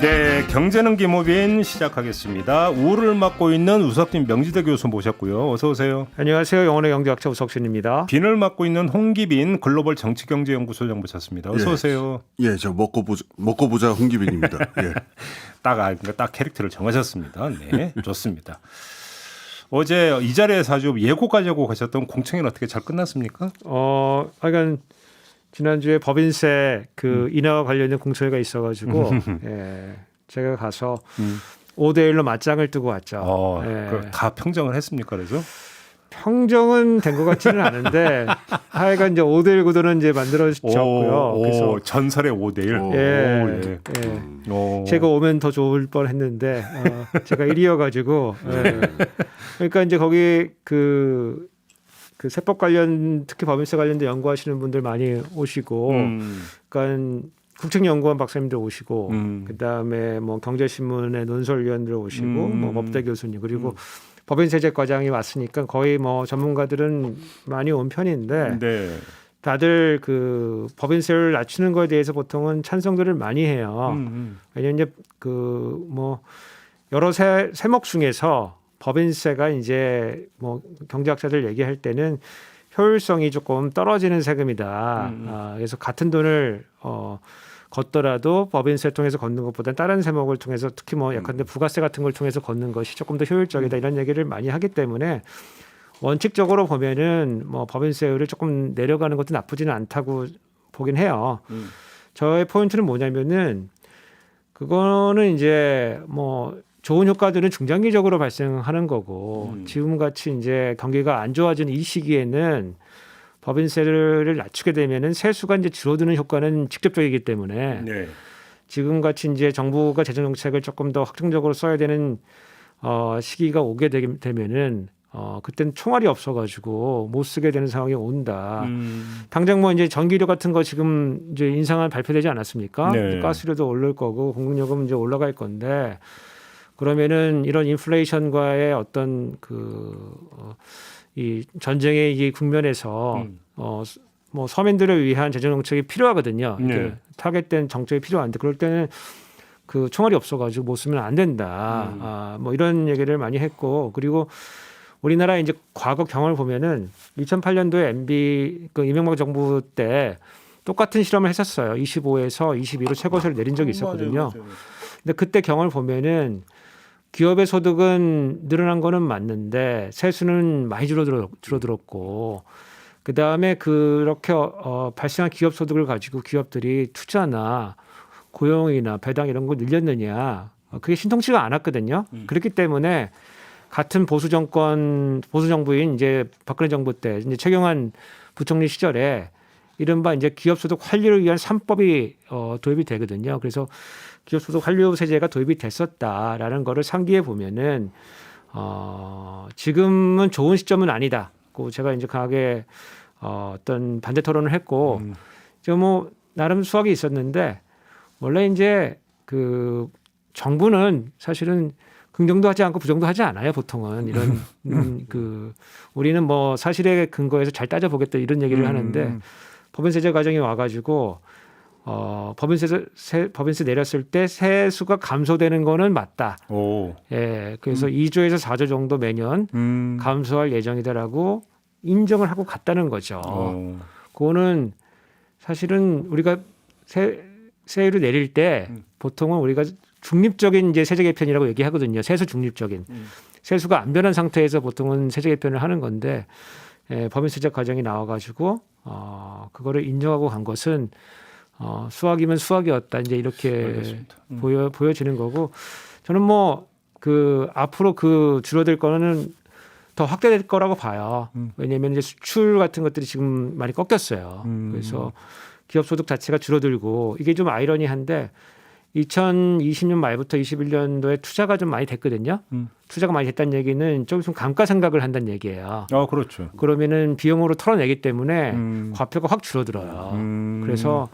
네, 경제는 김호빈 시작하겠습니다. 우를 맡고 있는 우석진 명지대 교수 모셨고요. 어서 오세요. 안녕하세요. 영원의 경제학자 우석진입니다. 빈을 맡고 있는 홍기빈 글로벌 정치경제연구소장 모셨습니다. 어서 오세요. 예, 저 먹고 보자 홍기빈입니다. 예. 딱 캐릭터를 정하셨습니다. 네, 좋습니다. 어제 이 자리에서 아주 예고가지고 가셨던 공청회는 어떻게 잘 끝났습니까? 하여간 지난주에 법인세 그 인하와 관련된 공청회가 있어가지고 예, 제가 가서 5대1로 맞짱을 뜨고 왔죠. 예. 다 평정을 했습니까? 그래서 평정은 된 것 같지는 않은데 하여간 이제 5대1 구도는 이제 만들어졌고요. 그래서 전설의 5대1. 예. 제가 오면 더 좋을 뻔했는데 제가 1위여가지고 그러니까 이제 거기 그 세법 관련 특히 법인세 관련된 연구하시는 분들 많이 오시고, 그러니까 국책연구원 박사님들 오시고, 그 다음에 뭐 경제신문의 논설위원들 오시고, 뭐 법대 교수님 그리고 법인세제과장이 왔으니까 거의 뭐 전문가들은 많이 온 편인데. 네. 다들 그 법인세를 낮추는 거에 대해서 보통은 찬성들을 많이 해요. 왜냐하면 이제 그 뭐 여러 세목 중에서 법인세가 이제 뭐 경제학자들 얘기할 때는 효율성이 조금 떨어지는 세금이다. 그래서 같은 돈을 걷더라도 법인세 통해서 걷는 것보다는 다른 세목을 통해서 특히 뭐 약간데 부가세 같은 걸 통해서 걷는 것이 조금 더 효율적이다 이런 얘기를 많이 하기 때문에 원칙적으로 보면은 뭐 법인세율을 조금 내려가는 것도 나쁘지는 않다고 보긴 해요. 저의 포인트는 뭐냐면은 그거는 이제 뭐 좋은 효과들은 중장기적으로 발생하는 거고 지금 같이 이제 경기가 안 좋아지는 이 시기에는 법인세를 낮추게 되면은 세수가 이제 줄어드는 효과는 직접적이기 때문에 네. 지금 같이 이제 정부가 재정 정책을 조금 더 확정적으로 써야 되는 시기가 오게 되면은 그때는 총알이 없어가지고 못 쓰게 되는 상황이 온다. 당장 뭐 이제 전기료 같은 거 지금 이제 인상안 발표되지 않았습니까? 네. 가스료도 오를 거고 공급요금 이제 올라갈 건데 그러면은 이런 인플레이션과의 어떤 이 전쟁의 이 국면에서 뭐 서민들을 위한 재정 정책이 필요하거든요. 네. 타겟된 정책이 필요한데 그럴 때는 그 총알이 없어가지고 못 쓰면 안 된다. 뭐 이런 얘기를 많이 했고 그리고 우리나라 이제 과거 경험을 보면은 2008년도에 MB 그 이명박 정부 때 똑같은 실험을 했었어요. 25에서 22로 최고세를 내린 적이 있었거든요. 맞아요. 근데 그때 경험을 보면은 기업의 소득은 늘어난 거는 맞는데 세수는 많이 줄어들었고 그 다음에 그렇게 발생한 기업 소득을 가지고 기업들이 투자나 고용이나 배당 이런 거 늘렸느냐 그게 신통치가 않았거든요. 그렇기 때문에 같은 보수 정부인 이제 박근혜 정부 때 이제 최경환 부총리 시절에 이른바 이제 기업소득 환류를 위한 3법이 도입이 되거든요. 그래서 기업소득 환류 세제가 도입이 됐었다라는 거를 상기해 보면은 지금은 좋은 시점은 아니다. 고 제가 이제 강하게 어떤 반대 토론을 했고 지금 뭐 나름 수확이 있었는데 원래 이제 그 정부는 사실은 긍정도 하지 않고 부정도 하지 않아요. 보통은 이런 우리는 뭐 사실에 근거해서 잘 따져보겠다 이런 얘기를 하는데 법인세제 과정이 와가지고 법인세 내렸을 때 세수가 감소되는 거는 맞다. 예, 그래서 2조에서 4조 정도 매년 감소할 예정이다라고 인정을 하고 갔다는 거죠. 그거는 사실은 우리가 세율을 내릴 때 보통은 우리가 중립적인 이제 세제 개편이라고 얘기하거든요. 세수 중립적인 세수가 안 변한 상태에서 보통은 세제 개편을 하는 건데 법인세제 과정이 나와가지고 그거를 인정하고 간 것은 수학이면 수학이었다. 이제 이렇게 보여지는 거고 저는 뭐 그 앞으로 그 줄어들 거는 더 확대될 거라고 봐요. 왜냐하면 이제 수출 같은 것들이 지금 많이 꺾였어요. 그래서 기업 소득 자체가 줄어들고 이게 좀 아이러니한데 2020년 말부터 21년도에 투자가 좀 많이 됐거든요. 투자가 많이 됐다는 얘기는 좀 감가상각을 한다는 얘기예요. 그렇죠. 그러면은 비용으로 털어내기 때문에 과표가 확 줄어들어요. 그래서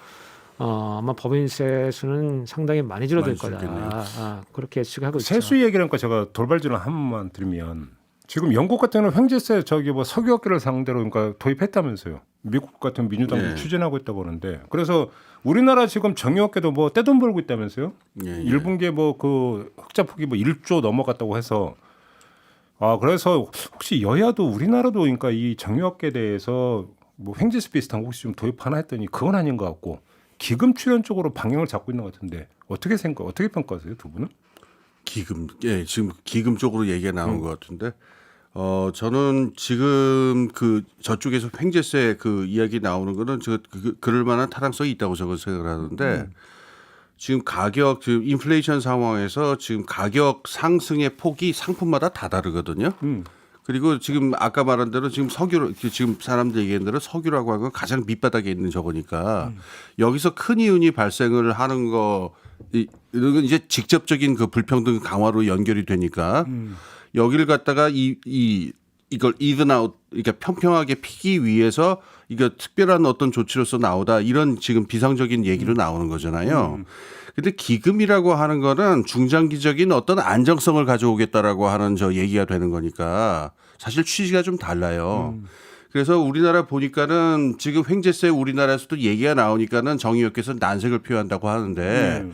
아마 법인세 수는 상당히 많이 줄어들 거다. 그렇게 예측하고 있죠. 세수 얘기라니까 제가 돌발 질문 한 번만 드리면 지금 영국 같은 경우는 횡재세 저기 뭐 석유업계를 상대로 그러니까 도입했다면서요. 미국 같은 민주당도 예. 추진하고 있다고 하는데 그래서 우리나라 지금 정유업계도 뭐 떼돈 벌고 있다면서요. 예, 예. 1분기에 뭐 그 흑자 폭이 뭐 1조 넘어갔다고 해서 그래서 혹시 여야도 우리나라도 그러니까 이 정유업계에 대해서 뭐 횡재세 비슷한 거 혹시 좀 도입하나 했더니 그건 아닌 것 같고 기금 출연 쪽으로 방향을 잡고 있는 것 같은데 어떻게 평가하세요 두 분은? 기금, 예, 지금 기금 쪽으로 얘기가 나온 것 같은데, 저는 지금 그 저쪽에서 횡재세 그 이야기 나오는 거는 그럴 만한 타당성이 있다고 저는 생각을 하는데, 지금 지금 인플레이션 상황에서 지금 가격 상승의 폭이 상품마다 다 다르거든요. 그리고 지금 아까 말한 대로 지금 지금 사람들 얘기한 대로 석유라고 하는 건 가장 밑바닥에 있는 저거니까 여기서 큰 이윤이 발생을 하는 이런 건 이제 직접적인 그 불평등 강화로 연결이 되니까 여기를 갖다가 이걸 even out 그러니까 평평하게 피기 위해서 이거 특별한 어떤 조치로서 나오다 이런 지금 비상적인 얘기로 나오는 거잖아요. 근데 기금이라고 하는 거는 중장기적인 어떤 안정성을 가져오겠다라고 하는 저 얘기가 되는 거니까 사실 취지가 좀 달라요. 그래서 우리나라 보니까는 지금 횡재세 우리나라에서도 얘기가 나오니까는 정의역께서 난색을 표한다고 하는데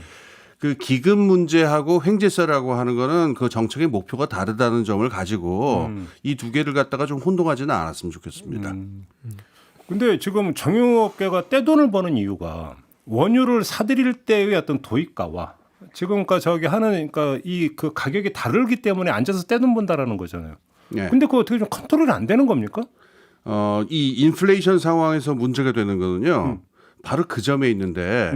그 기금 문제하고 횡재세라고 하는 거는 그 정책의 목표가 다르다는 점을 가지고 이 두 개를 갖다가 좀 혼동하지는 않았으면 좋겠습니다. 근데 지금 정유업계가 떼돈을 버는 이유가 원유를 사들일 때의 어떤 도입가와 지금 그러니까 저기 하는 그러니까 이 그 가격이 다르기 때문에 앉아서 떼돈 번다라는 거잖아요. 네. 근데 그거 어떻게 좀 컨트롤이 안 되는 겁니까? 이 인플레이션 상황에서 문제가 되는 거는요. 바로 그 점에 있는데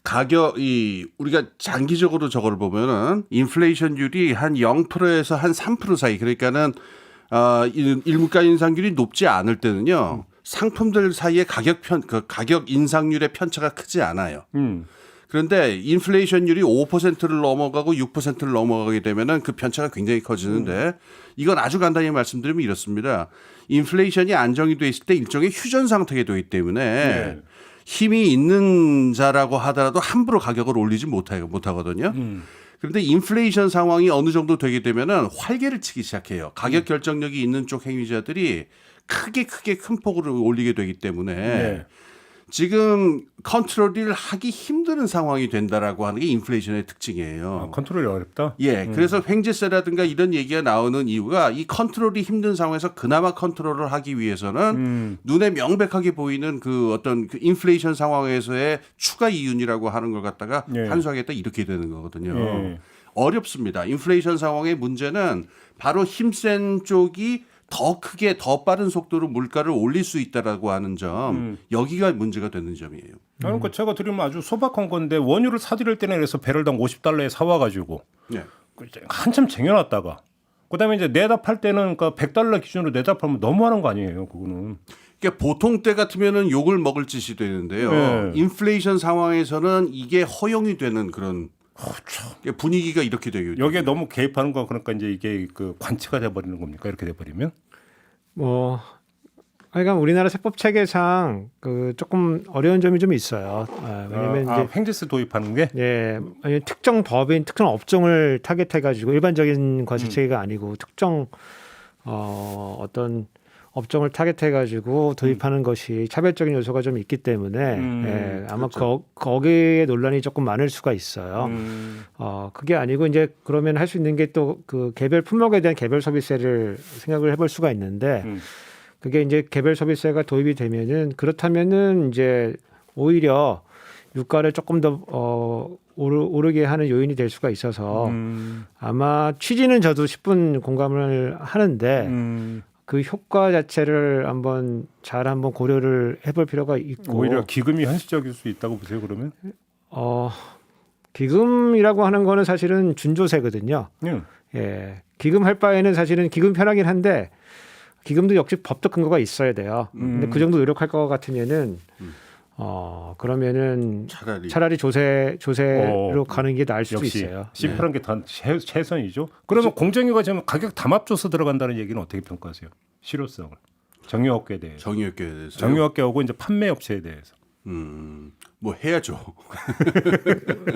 가격이 우리가 장기적으로 저걸 보면은 인플레이션율이 한 0%에서 한 3% 사이 그러니까는 일물가 인상률이 높지 않을 때는요. 상품들 사이에 가격 인상률의 편차가 크지 않아요. 그런데 인플레이션율이 5%를 넘어가고 6%를 넘어가게 되면은 그 편차가 굉장히 커지는데 이건 아주 간단히 말씀드리면 이렇습니다. 인플레이션이 안정이 돼 있을 때 일종의 휴전 상태가 되기 때문에 힘이 있는 자라고 하더라도 함부로 가격을 올리지 못하거든요. 그런데 인플레이션 상황이 어느 정도 되게 되면은 활개를 치기 시작해요. 가격 결정력이 있는 쪽 행위자들이 크게 큰 폭으로 올리게 되기 때문에 지금 컨트롤을 하기 힘든 상황이 된다라고 하는 게 인플레이션의 특징이에요. 컨트롤이 어렵다. 예, 그래서 횡재세라든가 이런 얘기가 나오는 이유가 이 컨트롤이 힘든 상황에서 그나마 컨트롤을 하기 위해서는 눈에 명백하게 보이는 그 어떤 그 인플레이션 상황에서의 추가 이윤이라고 하는 걸 갖다가 환수하겠다 이렇게 되는 거거든요. 어렵습니다. 인플레이션 상황의 문제는 바로 힘센 쪽이 더 크게 더 빠른 속도로 물가를 올릴 수 있다라고 하는 점 여기가 문제가 되는 점이에요. 그러니까 제가 드리면 아주 소박한 건데 원유를 사들일 때는 그래서 배럴당 50달러에 사와가지고 한참 쟁여놨다가 그다음에 이제 내다 팔 때는 그러니까 100달러 기준으로 내다 팔면 너무하는 거 아니에요, 그거는. 그러니까 보통 때 같으면은 욕을 먹을 짓이 되는데요. 인플레이션 상황에서는 이게 허용이 되는 그런 분위기가 이렇게 되요. 여기에 너무 개입하는 거 그러니까 이제 이게 그 관치가 돼버리는 겁니까? 이렇게 돼버리면? 그러니까 우리나라 세법 체계상 그 조금 어려운 점이 좀 있어요. 왜냐하면 이제 횡재세 도입하는 게 특정 법인, 특정 업종을 타겟해가지고 일반적인 과세 체계가 아니고 특정 어떤 업종을 타겟해가지고 도입하는 것이 차별적인 요소가 좀 있기 때문에 아마 그렇죠. 거기에 논란이 조금 많을 수가 있어요. 그게 아니고 이제 그러면 할 수 있는 게 또 그 개별 품목에 대한 개별 소비세를 생각을 해볼 수가 있는데 그게 이제 개별 소비세가 도입이 되면은 그렇다면은 이제 오히려 유가를 조금 더 오르게 하는 요인이 될 수가 있어서 아마 취지는 저도 10분 공감을 하는데 그 효과 자체를 한번 고려를 해볼 필요가 있고 오히려 기금이 현실적일 수 있다고 보세요, 그러면? 기금이라고 하는 거는 사실은 준조세거든요. 예, 기금 할 바에는 사실은 기금 편하긴 한데 기금도 역시 법적 근거가 있어야 돼요. 근데 그 정도 노력할 것 같으면은 그러면은 차라리 조세로 가는 게 나을 수도 있어요. 심플한 게 더 최선이죠. 그러면 공정위가 지금 가격 담합줘서 들어간다는 얘기는 어떻게 평가하세요? 실효성을 정유업계에 대해서. 정유업계하고 이제 판매업체에 대해서. 뭐 해야죠.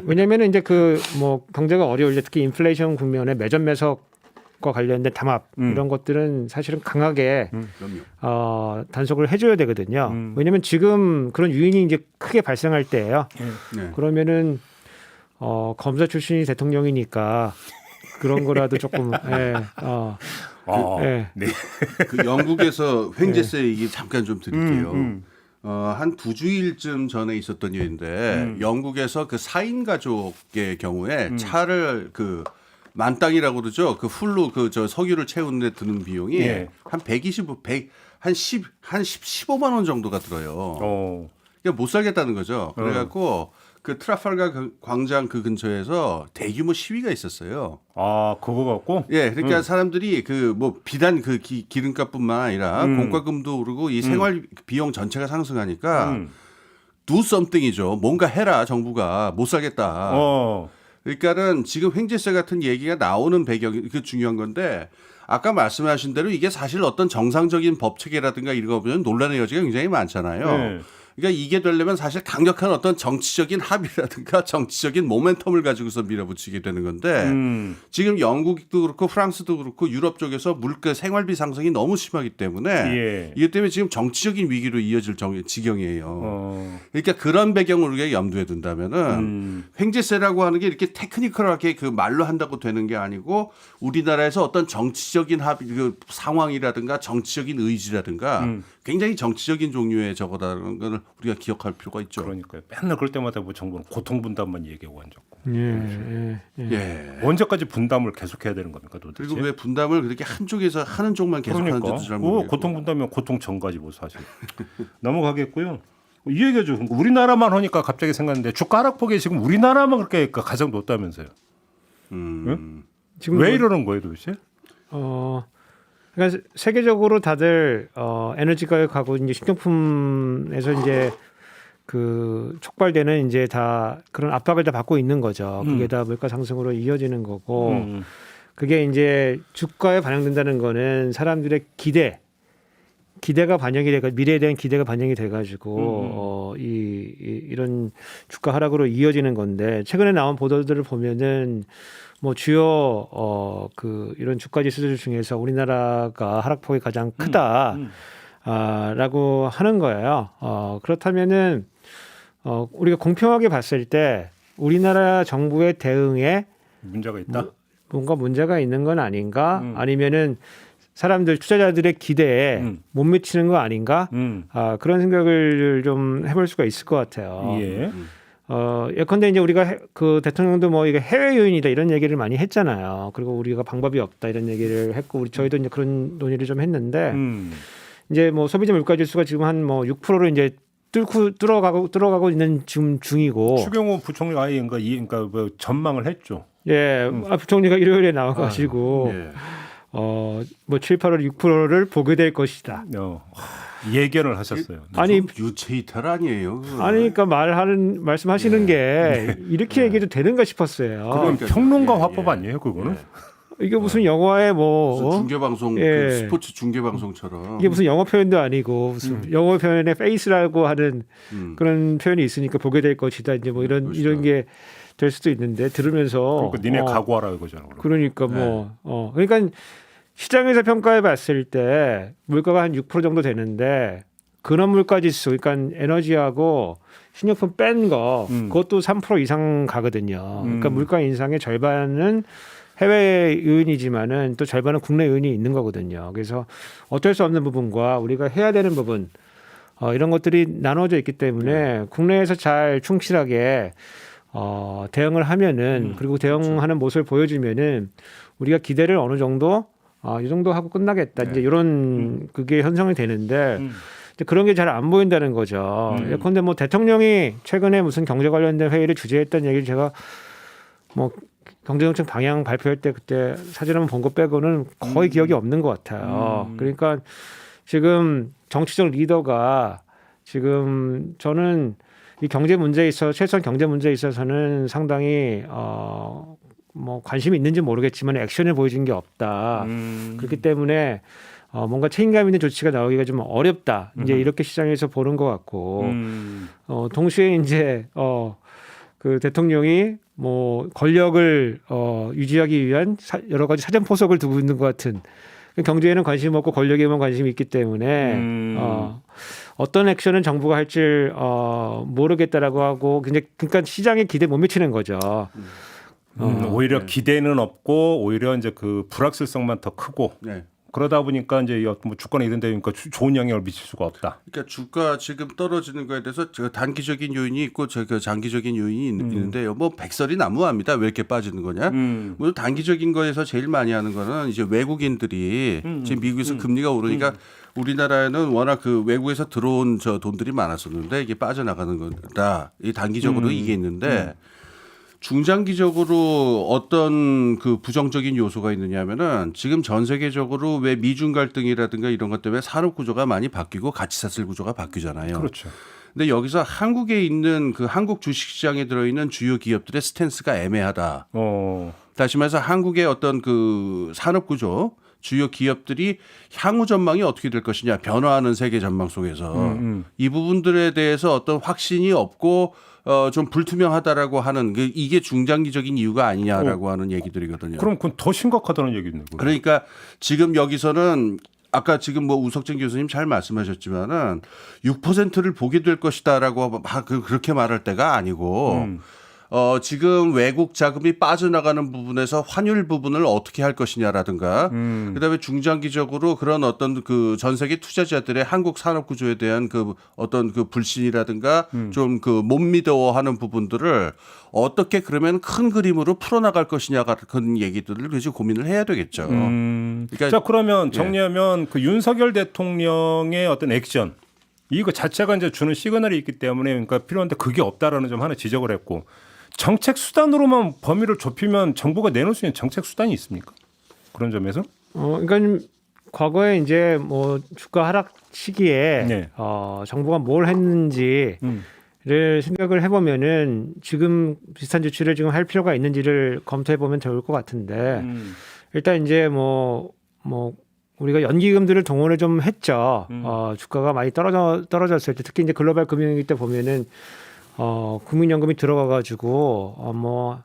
왜냐하면 이제 그 뭐 경제가 어려울 때 특히 인플레이션 국면에 매점 매석 기업과 관련된 담합 이런 것들은 사실은 강하게 그럼요. 단속을 해줘야 되거든요. 왜냐하면 지금 그런 유인이 이제 크게 발생할 때예요. 네. 그러면은 검사 출신이 대통령이니까 그런 거라도 조금 예. 네. 그 영국에서 횡재세 얘기 잠깐 좀 드릴게요. 한 2주일쯤 전에 있었던 일인데 영국에서 그 4인 가족의 경우에 차를 그 만땅이라고 그러죠. 그 풀로 그 저 석유를 채우는 데 드는 비용이 예. 한 15만 원 정도가 들어요. 그러니까 못 살겠다는 거죠. 그래갖고 그 트라팔가 광장 그 근처에서 대규모 시위가 있었어요. 아, 그거 갖고? 예, 그러니까 사람들이 그 뭐 비단 그 기름값뿐만 아니라 공과금도 오르고 이 생활 비용 전체가 상승하니까 do something이죠. 뭔가 해라 정부가 못 살겠다. 그러니까는 지금 횡재세 같은 얘기가 나오는 배경이 그 중요한 건데 아까 말씀하신 대로 이게 사실 어떤 정상적인 법 체계라든가 이런 거 보면 논란의 여지가 굉장히 많잖아요. 네. 그러니까 이게 되려면 사실 강력한 어떤 정치적인 합의라든가 정치적인 모멘텀을 가지고서 밀어붙이게 되는 건데 지금 영국도 그렇고 프랑스도 그렇고 유럽 쪽에서 물가 생활비 상승이 너무 심하기 때문에 예. 이것 때문에 지금 정치적인 위기로 이어질 지경이에요. 그러니까 그런 배경을 우리가 염두에 둔다면은 횡재세라고 하는 게 이렇게 테크니컬하게 그 말로 한다고 되는 게 아니고 우리나라에서 어떤 정치적인 합의 그 상황이라든가 정치적인 의지라든가 굉장히 정치적인 종류의 저거다라는 걸 우리가 기억할 필요가 있죠. 그러니까요. 맨날 그럴 때마다 뭐 정부는 고통 분담만 얘기하고 앉았고. 예. 언제까지 분담을 계속해야 되는 겁니까 도대체? 그리고 왜 분담을 그렇게 한쪽에서 하는 쪽만 계속 하는지도 잘 모르겠고. 고통 분담이면 고통 전가지 뭐 사실. 넘어가겠고요. 이 얘기죠. 우리나라만 하니까 갑자기 생각났는데 주가 하락폭이 지금 우리나라만 그렇게 가장 높다면서요. 응? 지금 왜 이러는 거예요 도대체? 그러니까 세계적으로 다들 에너지 가격하고 이제 식료품에서 이제 그 촉발되는 이제 다 그런 압박을 다 받고 있는 거죠. 그게 다 물가 상승으로 이어지는 거고 그게 이제 주가에 반영된다는 거는 사람들의 기대가 반영이 돼가 미래에 대한 기대가 반영이 돼가지고 이런 주가 하락으로 이어지는 건데 최근에 나온 보도들을 보면은 뭐 주요 이런 주가 지수들 중에서 우리나라가 하락폭이 가장 크다라고 하는 거예요. 그렇다면은 우리가 공평하게 봤을 때 우리나라 정부의 대응에 문제가 있다. 뭔가 문제가 있는 건 아닌가? 아니면은 사람들 투자자들의 기대에 못 미치는 거 아닌가? 그런 생각을 좀 해볼 수가 있을 것 같아요. 예. 예컨대 이제 우리가 그 대통령도 뭐 이게 해외 요인이다 이런 얘기를 많이 했잖아요. 그리고 우리가 방법이 없다 이런 얘기를 했고 저희도 이제 그런 논의를 좀 했는데 이제 뭐 소비자 물가 지수가 지금 한 뭐 6%를 이제 뚫어가고 있는 지금 중이고 추경호 부총리가 아예 그러니까 뭐 전망을 했죠. 예, 부총리가 일요일에 나와가지고 뭐 7, 8월 6%를 보게 될 것이다. 예견을 하셨어요. 아니 유체이탈 아니에요. 그거. 아니 그러니까 말씀하시는 게 이렇게 얘기도 되는가 싶었어요. 그건 평론가 화법 아니에요, 그거는? 이게 무슨 영화에 뭐 중계방송 예. 그 스포츠 중계방송처럼 이게 무슨 영어 표현도 아니고 무슨 영어 표현에 페이스라고 하는 그런 표현이 있으니까 보게 될 것이다. 이제 뭐 이런 게 될 수도 있는데 들으면서 그러니까 니네 각오하라 이거잖아. 그러니까 그러니까 시장에서 평가해 봤을 때 물가가 한 6% 정도 되는데 근원 물가 지수 그러니까 에너지하고 식료품 뺀 거 그것도 3% 이상 가거든요. 그러니까 물가 인상의 절반은 해외 요인이지만은 또 절반은 국내 요인이 있는 거거든요. 그래서 어쩔 수 없는 부분과 우리가 해야 되는 부분 이런 것들이 나눠져 있기 때문에 국내에서 잘 충실하게 대응을 하면은 그리고 대응하는 모습을 보여주면은 우리가 기대를 어느 정도 이 정도 하고 끝나겠다. 이제 이런 그게 형성이 되는데 이제 그런 게 잘 안 보인다는 거죠. 예컨대 뭐 대통령이 최근에 무슨 경제 관련된 회의를 주재했던 얘기를 제가 뭐 경제정책 방향 발표할 때 그때 사진 한번 본 거 빼고는 거의 기억이 없는 것 같아요. 그러니까 지금 정치적 리더가 지금 저는 이 경제 문제에 있어 최소한 경제 문제에 있어서는 상당히 뭐 관심이 있는지 모르겠지만 액션을 보여준 게 없다. 그렇기 때문에 뭔가 책임감 있는 조치가 나오기가 좀 어렵다. 이제 이렇게 시장에서 보는 것 같고 동시에 이제 그 대통령이 뭐 권력을 유지하기 위한 여러 가지 사전 포석을 두고 있는 것 같은 경제에는 관심 없고 권력에만 관심이 있기 때문에 어떤 액션은 정부가 할지 모르겠다라고 하고 그러니까 시장에 기대 못 미치는 거죠. 오히려 기대는 없고 오히려 이제 그 불확실성만 더 크고 네. 그러다 보니까 이제 뭐 주가는 이런 데니까 좋은 영향을 미칠 수가 없다. 그러니까 주가 지금 떨어지는 거에 대해서 단기적인 요인이 있고 장기적인 요인이 있는데요. 뭐 백설이 난무합니다. 왜 이렇게 빠지는 거냐? 뭐 단기적인 거에서 제일 많이 하는 거는 이제 외국인들이 지금 미국에서 금리가 오르니까 우리나라에는 워낙 그 외국에서 들어온 돈들이 많았었는데 이게 빠져나가는 거다. 이 단기적으로 이게 있는데 중장기적으로 어떤 그 부정적인 요소가 있느냐면은 지금 전 세계적으로 왜 미중 갈등이라든가 이런 것 때문에 산업 구조가 많이 바뀌고 가치사슬 구조가 바뀌잖아요. 그렇죠. 근데 여기서 한국에 있는 그 한국 주식시장에 들어있는 주요 기업들의 스탠스가 애매하다. 다시 말해서 한국의 어떤 그 산업 구조 주요 기업들이 향후 전망이 어떻게 될 것이냐 변화하는 세계 전망 속에서 이 부분들에 대해서 어떤 확신이 없고 좀 불투명하다라고 하는 이게 중장기적인 이유가 아니냐라고 하는 얘기들이거든요. 그럼 그건 더 심각하다는 얘기네요. 그러니까 지금 여기서는 아까 지금 뭐 우석진 교수님 잘 말씀하셨지만은 6%를 보게 될 것이다라고 그렇게 말할 때가 아니고 지금 외국 자금이 빠져나가는 부분에서 환율 부분을 어떻게 할 것이냐라든가 그다음에 중장기적으로 그런 어떤 그 전 세계 투자자들의 한국 산업 구조에 대한 그 어떤 그 불신이라든가 좀 그 못 믿어하는 부분들을 어떻게 그러면 큰 그림으로 풀어나갈 것이냐 같은 얘기들을 그래서 고민을 해야 되겠죠. 그러니까 자 그러면 정리하면 그 윤석열 대통령의 어떤 액션 이거 자체가 이제 주는 시그널이 있기 때문에 그러니까 필요한데 그게 없다라는 점 하나 지적을 했고 정책 수단으로만 범위를 좁히면 정부가 내놓을 수 있는 정책 수단이 있습니까? 그런 점에서? 그러니까 과거에 이제 뭐 주가 하락 시기에 네. 정부가 뭘 했는지를 생각을 해보면은 지금 비슷한 조치를 지금 할 필요가 있는지를 검토해 보면 좋을 것 같은데 일단 이제 뭐 우리가 연기금들을 동원을 좀 했죠. 주가가 많이 떨어졌을 때 특히 이제 글로벌 금융위기 때 보면은 국민연금이 들어가가지고 뭐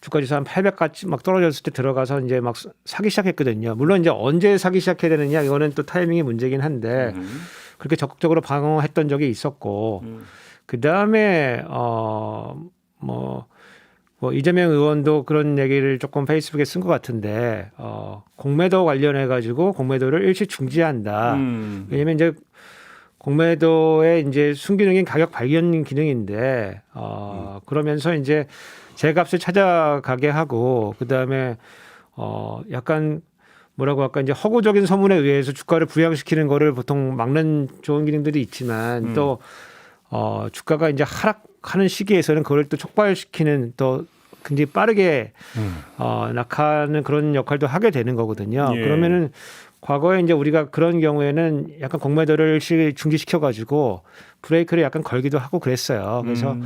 주가지수 한 800까지 막 떨어졌을 때 들어가서 이제 막 사기 시작했거든요. 물론 이제 언제 사기 시작해야 되느냐 이거는 또 타이밍이 문제긴 한데 그렇게 적극적으로 방어했던 적이 있었고 그 다음에 뭐 이재명 의원도 그런 얘기를 조금 페이스북에 쓴 것 같은데 공매도 관련해 가지고 공매도를 일시 중지한다. 왜냐면 이제 공매도의 이제 순기능인 가격 발견 기능인데 그러면서 이제 제값을 찾아가게 하고 그 다음에 약간 뭐라고 할까 이제 허구적인 소문에 의해서 주가를 부양시키는 거를 보통 막는 좋은 기능들이 있지만 또 주가가 이제 하락하는 시기에서는 그걸 또 촉발시키는 또 굉장히 빠르게 낙하는 그런 역할도 하게 되는 거거든요. 예. 그러면은 과거에 이제 우리가 그런 경우에는 약간 공매도를 중지시켜 가지고 브레이크를 약간 걸기도 하고 그랬어요. 그래서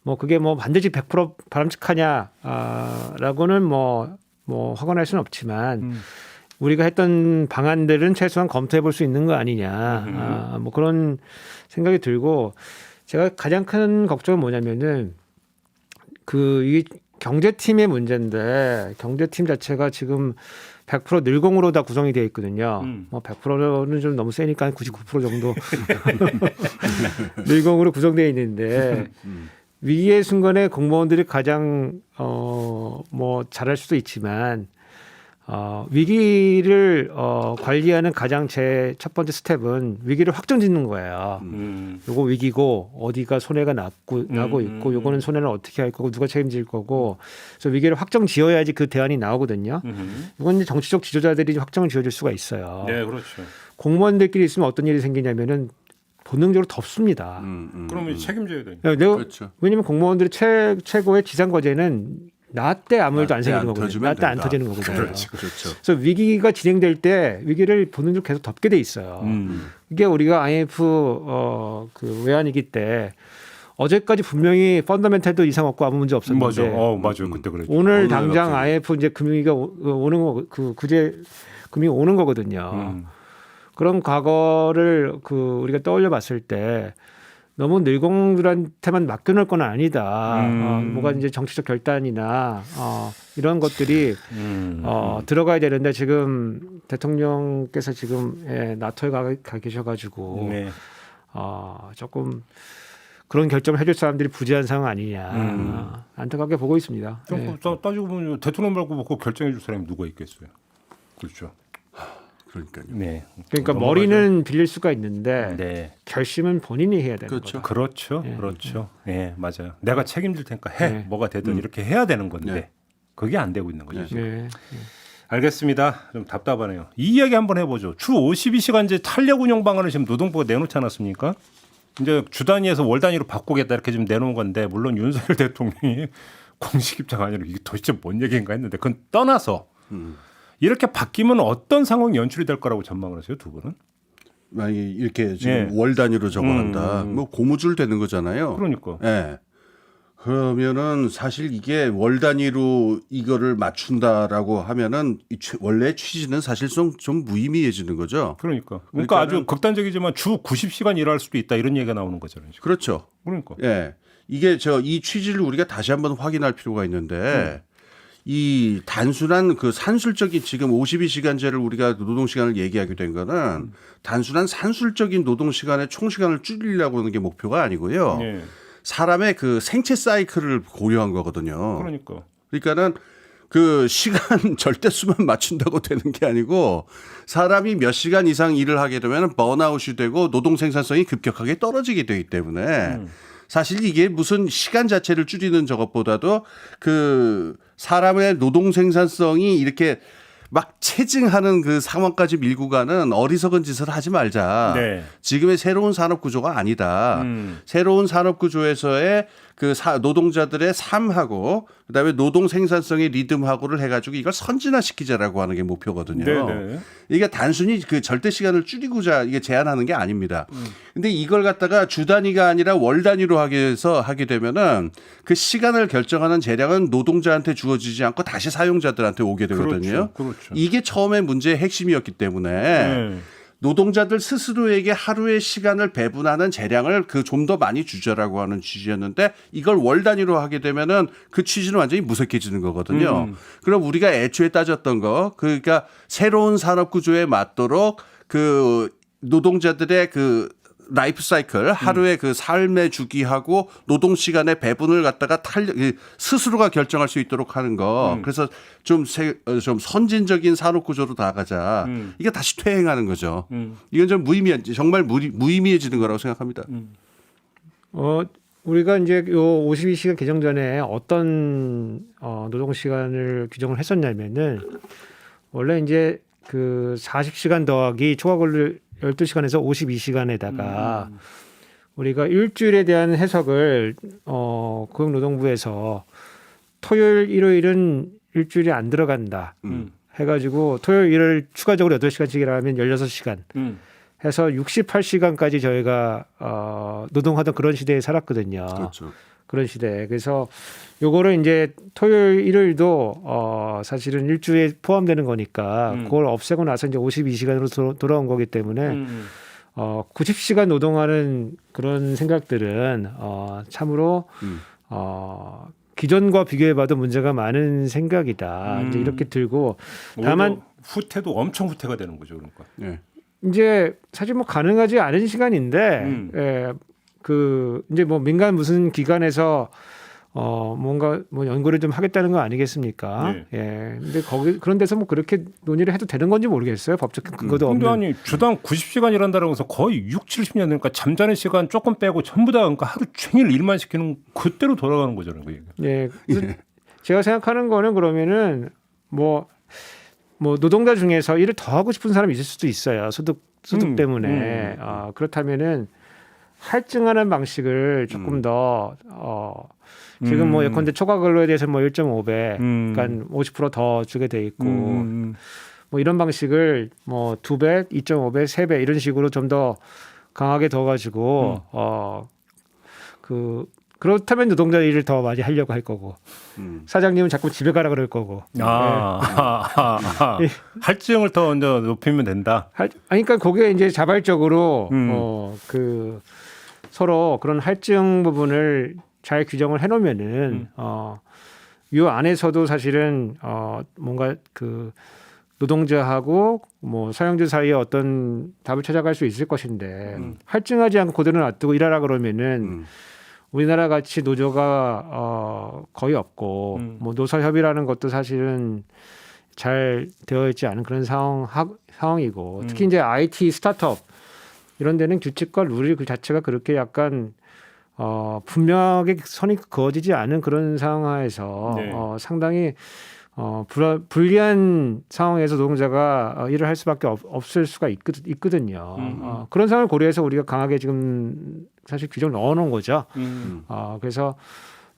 뭐 그게 뭐 반드시 100% 바람직하냐라고는 뭐 확언할 수는 없지만 우리가 했던 방안들은 최소한 검토해 볼 수 있는 거 아니냐. 뭐 그런 생각이 들고 제가 가장 큰 걱정은 뭐냐면은 이 경제팀의 문제인데 경제팀 자체가 지금 100% 늘공으로 다 구성이 되어 있거든요. 뭐 100%는 좀 너무 세니까 99% 정도 늘공으로 구성되어 있는데 위기의 순간에 공무원들이 가장 뭐 잘할 수도 있지만 위기를 관리하는 가장 제 첫 번째 스텝은 위기를 확정짓는 거예요. 요거 위기고 어디가 손해가 나고 있고 요거는 손해는 어떻게 할 거고 누가 책임질 거고 그래서 위기를 확정지어야지 그 대안이 나오거든요. 이건 이제 정치적 지도자들이 확정을 지어줄 수가 있어요. 네, 그렇죠. 공무원들끼리 있으면 어떤 일이 생기냐면은 본능적으로 덥습니다. 그러면 책임져야 돼. 그렇죠. 왜냐하면 공무원들의 최고의 지상 과제는 나 때 아무 일도 안 생기는 거거든요. 나 때 안 된다. 터지는 거거든요. 그렇죠. 그래서 위기가 진행될 때 위기를 본능적으로 계속 덮게 돼 있어요. 이게 우리가 IMF 그 외환위기 때 어제까지 분명히 펀더멘탈도 이상 없고 아무 문제 없었는데 맞아요. 그때 그랬죠. 오늘 당장 IMF 이제 금융위기가 오는 거 구제 금융이 오는 거거든요. 그런 과거를 우리가 떠올려 봤을 때 너무 늙은들한테만 맡겨놓을 건 아니다. 뭐가 이제 정치적 결단이나 이런 것들이 들어가야 되는데 지금 대통령께서 지금 나토에 가 계셔가지고 네. 조금 그런 결정을 해줄 사람들이 부재한 상황 아니냐 안타깝게 보고 있습니다. 예. 따지고 보면 대통령 말고 뭐 그거 결정해 줄 사람이 누가 있겠어요. 그렇죠. 그러니까요. 네. 그러니까 넘어가죠. 머리는 빌릴 수가 있는데 네. 결심은 본인이 해야 되는 그렇죠. 거죠. 그렇죠. 예. 그렇죠. 네, 맞아요. 내가 책임질 테니까 해. 네. 뭐가 되든 이렇게 해야 되는 건데 네. 그게 안 되고 있는 거죠. 지금. 네. 알겠습니다. 좀 답답하네요. 이 이야기 한번 해보죠. 주 52시간제 탄력 운영 방안을 지금 노동부가 내놓지 않았습니까? 이제 주 단위에서 월 단위로 바꾸겠다 이렇게 지금 내놓은 건데 물론 윤석열 대통령이 공식 입장 아니라 이게 도대체 뭔 얘기인가 했는데 그건 떠나서 이렇게 바뀌면 어떤 상황이 연출이 될 거라고 전망을 하세요, 두 분은? 만약에 이렇게 지금 예. 월 단위로 적어한다. 뭐 고무줄 되는 거잖아요. 그러니까. 예. 그러면은 사실 이게 월 단위로 이거를 맞춘다라고 하면은 원래 취지는 사실상 좀 무의미해지는 거죠. 그러니까 그러니까는- 아주 극단적이지만 주 90시간 일할 수도 있다 이런 얘기가 나오는 거잖아요. 지금. 그렇죠. 그러니까. 예. 이게 이 취지를 우리가 다시 한번 확인할 필요가 있는데 이 단순한 그 산술적인 지금 52시간제를 우리가 노동 시간을 얘기하게 된 거는 단순한 산술적인 노동 시간의 총 시간을 줄이려고 하는 게 목표가 아니고요. 예. 사람의 그 생체 사이클을 고려한 거거든요. 그러니까. 그러니까는 그 시간 절대수만 맞춘다고 되는 게 아니고 사람이 몇 시간 이상 일을 하게 되면 번아웃이 되고 노동 생산성이 급격하게 떨어지게 되기 때문에 사실 이게 무슨 시간 자체를 줄이는 저것보다도 그 사람의 노동 생산성이 이렇게 막 체증하는 그 상황까지 밀고 가는 어리석은 짓을 하지 말자. 네. 지금의 새로운 산업 구조가 아니다. 새로운 산업 구조에서의 그 노동자들의 삶하고 그다음에 노동 생산성의 리듬하고를 해가지고 이걸 선진화시키자라고 하는 게 목표거든요. 네네. 이게 단순히 그 절대 시간을 줄이고자 이게 제한하는 게 아닙니다. 근데 이걸 갖다가 주 단위가 아니라 월 단위로 하게 되면은 그 시간을 결정하는 재량은 노동자한테 주어지지 않고 다시 사용자들한테 오게 되거든요. 그렇죠. 이게 처음에 문제의 핵심이었기 때문에 네. 노동자들 스스로에게 하루의 시간을 배분하는 재량을 그 좀 더 많이 주자라고 하는 취지였는데 이걸 월 단위로 하게 되면은 그 취지는 완전히 무색해지는 거거든요. 그럼 우리가 애초에 따졌던 거 그러니까 새로운 산업 구조에 맞도록 그 노동자들의 그 라이프 사이클 하루의 그 삶의 주기하고 노동 시간의 배분을 갖다가 스스로가 결정할 수 있도록 하는 거. 그래서 좀 선진적인 산업 구조로 나가자. 이게 다시 퇴행하는 거죠. 이건 좀 정말 무의미해지는 거라고 생각합니다. 우리가 이제 요 52시간 개정 전에 어떤 노동 시간을 규정을 했었냐면은 원래 이제 그 40시간 더하기 초과 근로 12시간에서 52시간에다가 우리가 일주일에 대한 해석을 고용노동부에서 토요일 일요일은 일주일에 안 들어간다 해가지고 토요일 일요일 추가적으로 8시간씩 일하면 16시간 해서 68시간까지 저희가 노동하던 그런 시대에 살았거든요. 그렇죠. 그런 시대. 그래서 요거를 이제 토요일 일요일도 사실은 일주에 포함되는 거니까 그걸 없애고 나서 이제 52시간으로 돌아온 거기 때문에 90시간 노동하는 그런 생각들은 참으로 기존과 비교해봐도 문제가 많은 생각이다. 이제 이렇게 들고 다만 후퇴도 엄청 후퇴가 되는 거죠, 그러니까. 네. 이제 사실 뭐 가능하지 않은 시간인데 그 이제 뭐 민간 무슨 기관에서 뭔가 뭐 연구를 좀 하겠다는 거 아니겠습니까? 네. 예. 근데 거기 그런 데서 뭐 그렇게 논의를 해도 되는 건지 모르겠어요. 법적 근거도 근데 없는. 아니 주당 90시간 일한다고 해서 거의 6, 70년 그러니까 잠자는 시간 조금 빼고 전부 다 그러니까 하루 종일 일만 시키는 그때로 돌아가는 거잖아요. 그 얘기가. 예. 제가 생각하는 거는 그러면은 뭐 노동자 중에서 일을 더 하고 싶은 사람이 있을 수도 있어요. 소득 때문에. 그렇다면은 할증하는 방식을 조금 더 지금 뭐 예컨대 초과 근로에 대해서 뭐 1.5배, 그러니까 50% 더 주게 돼 있고 뭐 이런 방식을 뭐 2배, 2.5배, 3배 이런 식으로 좀 더 강하게 더 가지고 그렇다면 노동자 일을 더 많이 하려고 할 거고 사장님은 자꾸 집에 가라 그럴 거고. 할증을 더 높이면 된다. 그러니까 거기에 이제 자발적으로 서로 그런 할증 부분을 잘 규정을 해놓으면은 이 안에서도 사실은 뭔가 그 노동자하고 뭐 사용자 사이에 어떤 답을 찾아갈 수 있을 것인데 할증하지 않고 그대로 놔두고 일하라 그러면은 우리나라 같이 노조가 거의 없고 뭐 노사협의라는 것도 사실은 잘 되어 있지 않은 그런 상황이고 특히 이제 IT 스타트업 이런 데는 규칙과 룰이 그 자체가 그렇게 약간 분명하게 선이 그어지지 않은 그런 상황에서 네. 상당히 불리한 상황에서 노동자가 일을 할 수밖에 없을 수가 있거든요. 그런 상황을 고려해서 우리가 강하게 지금 사실 규정을 넣어놓은 거죠. 그래서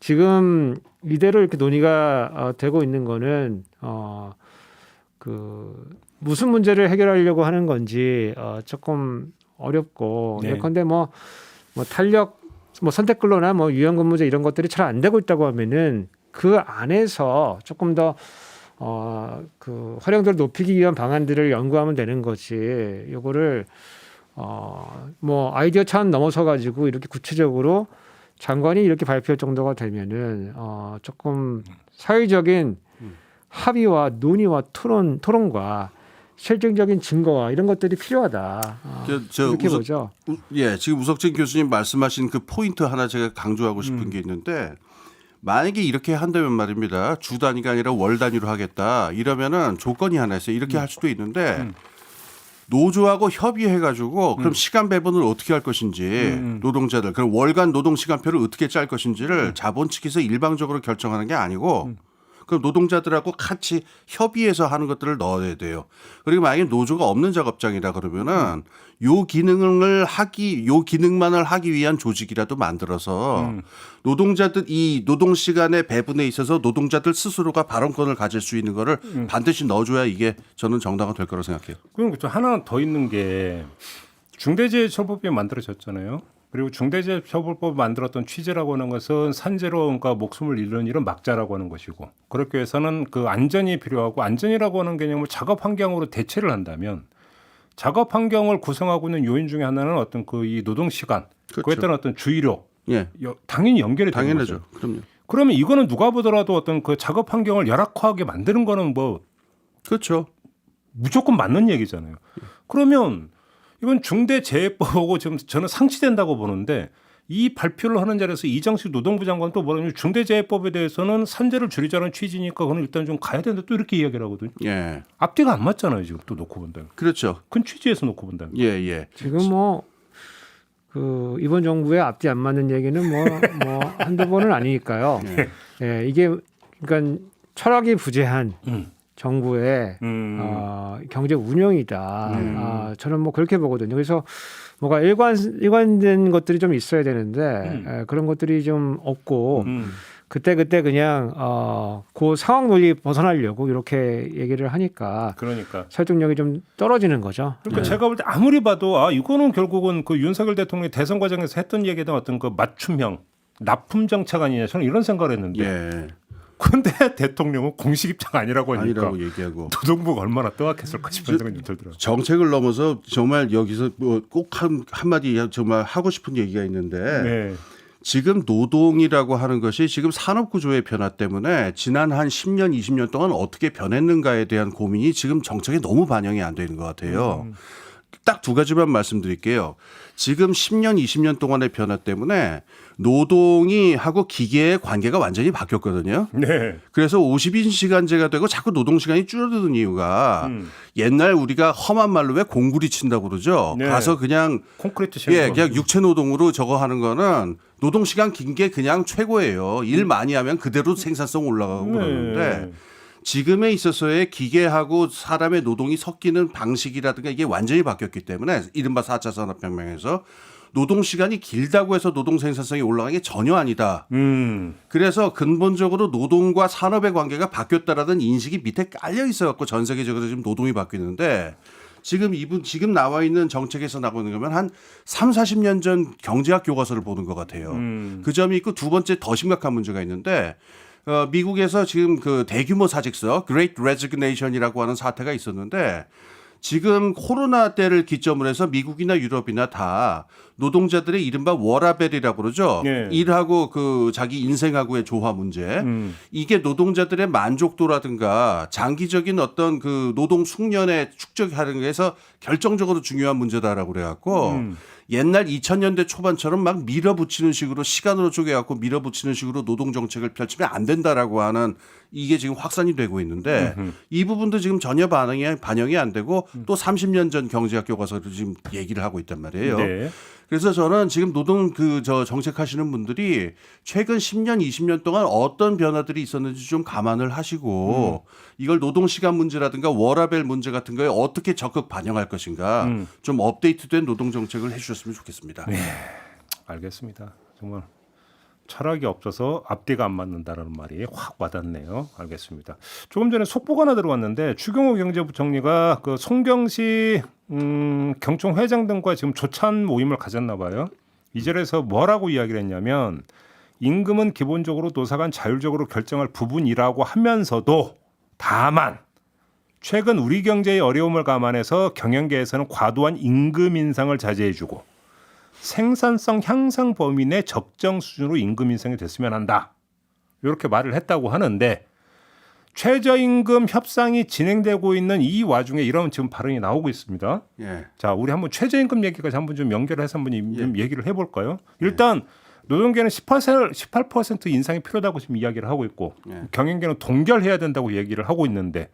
지금 이대로 이렇게 논의가 되고 있는 거는 그 무슨 문제를 해결하려고 하는 건지 조금 어렵고 네. 예컨대 뭐 탄력 뭐 선택근로나 뭐 유연근무제 이런 것들이 잘 안 되고 있다고 하면은 그 안에서 조금 더 그 활용도를 높이기 위한 방안들을 연구하면 되는 거지. 요거를 뭐 아이디어 차원 넘어서 가지고 이렇게 구체적으로 장관이 이렇게 발표할 정도가 되면은 조금 사회적인 합의와 논의와 토론과 실질적인 증거와 이런 것들이 필요하다. 이렇게 보죠. 예, 지금 우석진 교수님 말씀하신 그 포인트 하나 제가 강조하고 싶은 게 있는데 만약에 이렇게 한다면 말입니다. 주 단위가 아니라 월 단위로 하겠다. 이러면은 조건이 하나 있어요. 이렇게 할 수도 있는데 노조하고 협의해가지고 그럼 시간 배분을 어떻게 할 것인지 노동자들 그럼 월간 노동 시간표를 어떻게 짤 것인지를 자본 측에서 일방적으로 결정하는 게 아니고 그럼 노동자들하고 같이 협의해서 하는 것들을 넣어야 돼요. 그리고 만약에 노조가 없는 작업장이라 그러면은 요 기능만을 하기 위한 조직이라도 만들어서 노동자들 이 노동 시간의 배분에 있어서 노동자들 스스로가 발언권을 가질 수 있는 거를 반드시 넣어줘야 이게 저는 정당화 될 거라고 생각해요. 그럼 또 하나 더 있는 게 중대재해처벌법이 만들어졌잖아요. 그리고 중대재해처벌법 만들었던 취지라고 하는 것은 산재로 그러니까 목숨을 잃는 일은 막자라고 하는 것이고 그렇게 해서는 그 안전이 필요하고 안전이라고 하는 개념을 작업 환경으로 대체를 한다면 작업 환경을 구성하고 있는 요인 중에 하나는 어떤 그 이 노동 시간 그렇죠. 그에 따른 어떤 주의력 예, 당연히 연결이 되는 당연하죠. 거죠. 그럼요. 그러면 이거는 누가 보더라도 어떤 그 작업 환경을 열악하게 만드는 거는 뭐 그렇죠. 무조건 맞는 얘기잖아요. 그러면 이건 중대재해법하고 지금 저는 상치된다고 보는데 이 발표를 하는 자리에서 이장식 노동부 장관 또 뭐라냐면 중대재해법에 대해서는 산재를 줄이자는 취지니까 그건 일단 좀 가야 되는데 또 이렇게 이야기를 하거든요. 예, 앞뒤가 안 맞잖아요. 지금 또 놓고 본다면. 그렇죠. 큰 취지에서 놓고 본다면. 예, 예. 지금 뭐 그 이번 정부의 앞뒤 안 맞는 얘기는 뭐 한두 번은 아니니까요. 예, 이게 그러니까 철학이 부재한 정부의 경제 운영이다. 저는 뭐 그렇게 보거든요. 그래서 뭐가 일관된 것들이 좀 있어야 되는데 그런 것들이 좀 없고 그때 그냥 그 상황 논리 벗어나려고 이렇게 얘기를 하니까 그러니까. 설득력이 좀 떨어지는 거죠. 그러니까 제가 볼 때 아무리 봐도 이거는 결국은 그 윤석열 대통령이 대선 과정에서 했던 얘기에 대한 어떤 그 맞춤형 납품 정책 아니냐 저는 이런 생각을 했는데 예. 그런데 대통령은 공식 입장 아니라고 하니까 아니라고 얘기하고 노동부가 얼마나 떠악했을까 싶은 생각이 들더라고요. 정책을 넘어서 정말 여기서 꼭 한마디 정말 하고 싶은 얘기가 있는데 네. 지금 노동이라고 하는 것이 지금 산업 구조의 변화 때문에 지난 한 10년, 20년 동안 어떻게 변했는가에 대한 고민이 지금 정책에 너무 반영이 안 되는 것 같아요. 딱 두 가지만 말씀드릴게요. 지금 10년, 20년 동안의 변화 때문에 노동이 하고 기계의 관계가 완전히 바뀌었거든요. 네. 그래서 50시간제가 되고 자꾸 노동 시간이 줄어드는 이유가 옛날 우리가 험한 말로 왜 공구리 친다고 그러죠. 네. 가서 그냥 콘크리트 치는 예, 거. 그냥 육체 노동으로 저거 하는 거는 노동 시간 긴 게 그냥 최고예요. 일 많이 하면 그대로 생산성 올라가고 그러는데 지금에 있어서의 기계하고 사람의 노동이 섞이는 방식이라든가 이게 완전히 바뀌었기 때문에 이른바 4차 산업혁명에서 노동 시간이 길다고 해서 노동 생산성이 올라가는 게 전혀 아니다. 그래서 근본적으로 노동과 산업의 관계가 바뀌었다라는 인식이 밑에 깔려 있어 갖고 전 세계적으로 지금 노동이 바뀌는데 지금 나와 있는 정책에서 나오는 거면 한 3, 40년 전 경제학 교과서를 보는 것 같아요. 그 점이 있고 두 번째 더 심각한 문제가 있는데 미국에서 지금 그 대규모 사직서 Great Resignation이라고 하는 사태가 있었는데 지금 코로나 때를 기점으로 해서 미국이나 유럽이나 다 노동자들의 이른바 워라벨이라고 그러죠. 예. 일하고 그 자기 인생하고의 조화 문제. 이게 노동자들의 만족도라든가 장기적인 어떤 그 노동 숙련에 축적하는 게서 결정적으로 중요한 문제다라고 그래갖고 옛날 2000년대 초반처럼 막 밀어붙이는 식으로 시간으로 쪼개갖고 밀어붙이는 식으로 노동 정책을 펼치면 안 된다라고 하는 이게 지금 확산이 되고 있는데 이 부분도 지금 전혀 반영이 안 되고 또 30년 전 경제학 교과서로 지금 얘기를 하고 있단 말이에요. 네. 그래서 저는 지금 노동 정책하시는 분들이 최근 10년, 20년 동안 어떤 변화들이 있었는지 좀 감안을 하시고 이걸 노동 시간 문제라든가 워라벨 문제 같은 거에 어떻게 적극 반영할 것인가 좀 업데이트된 노동 정책을 해주셨으면 좋겠습니다. 네. 알겠습니다. 정말 철학이 없어서 앞뒤가 안 맞는다라는 말이 확 와닿네요. 알겠습니다. 조금 전에 속보가 하나 들어왔는데 추경호 경제부총리가 그 송경시 경총 회장 등과 지금 조찬 모임을 가졌나 봐요. 이 자리에서 뭐라고 이야기를 했냐면 임금은 기본적으로 노사 간 자율적으로 결정할 부분이라고 하면서도 다만 최근 우리 경제의 어려움을 감안해서 경영계에서는 과도한 임금 인상을 자제해주고 생산성 향상 범위 내 적정 수준으로 임금 인상이 됐으면 한다. 이렇게 말을 했다고 하는데 최저임금 협상이 진행되고 있는 이 와중에 이런 지금 발언이 나오고 있습니다. 예. 자, 우리 한번 최저임금 얘기까지 한번 좀 연결해서 한번 좀 얘기를 해볼까요? 일단 노동계는 18% 인상이 필요하다고 지금 이야기를 하고 있고 경영계는 동결해야 된다고 얘기를 하고 있는데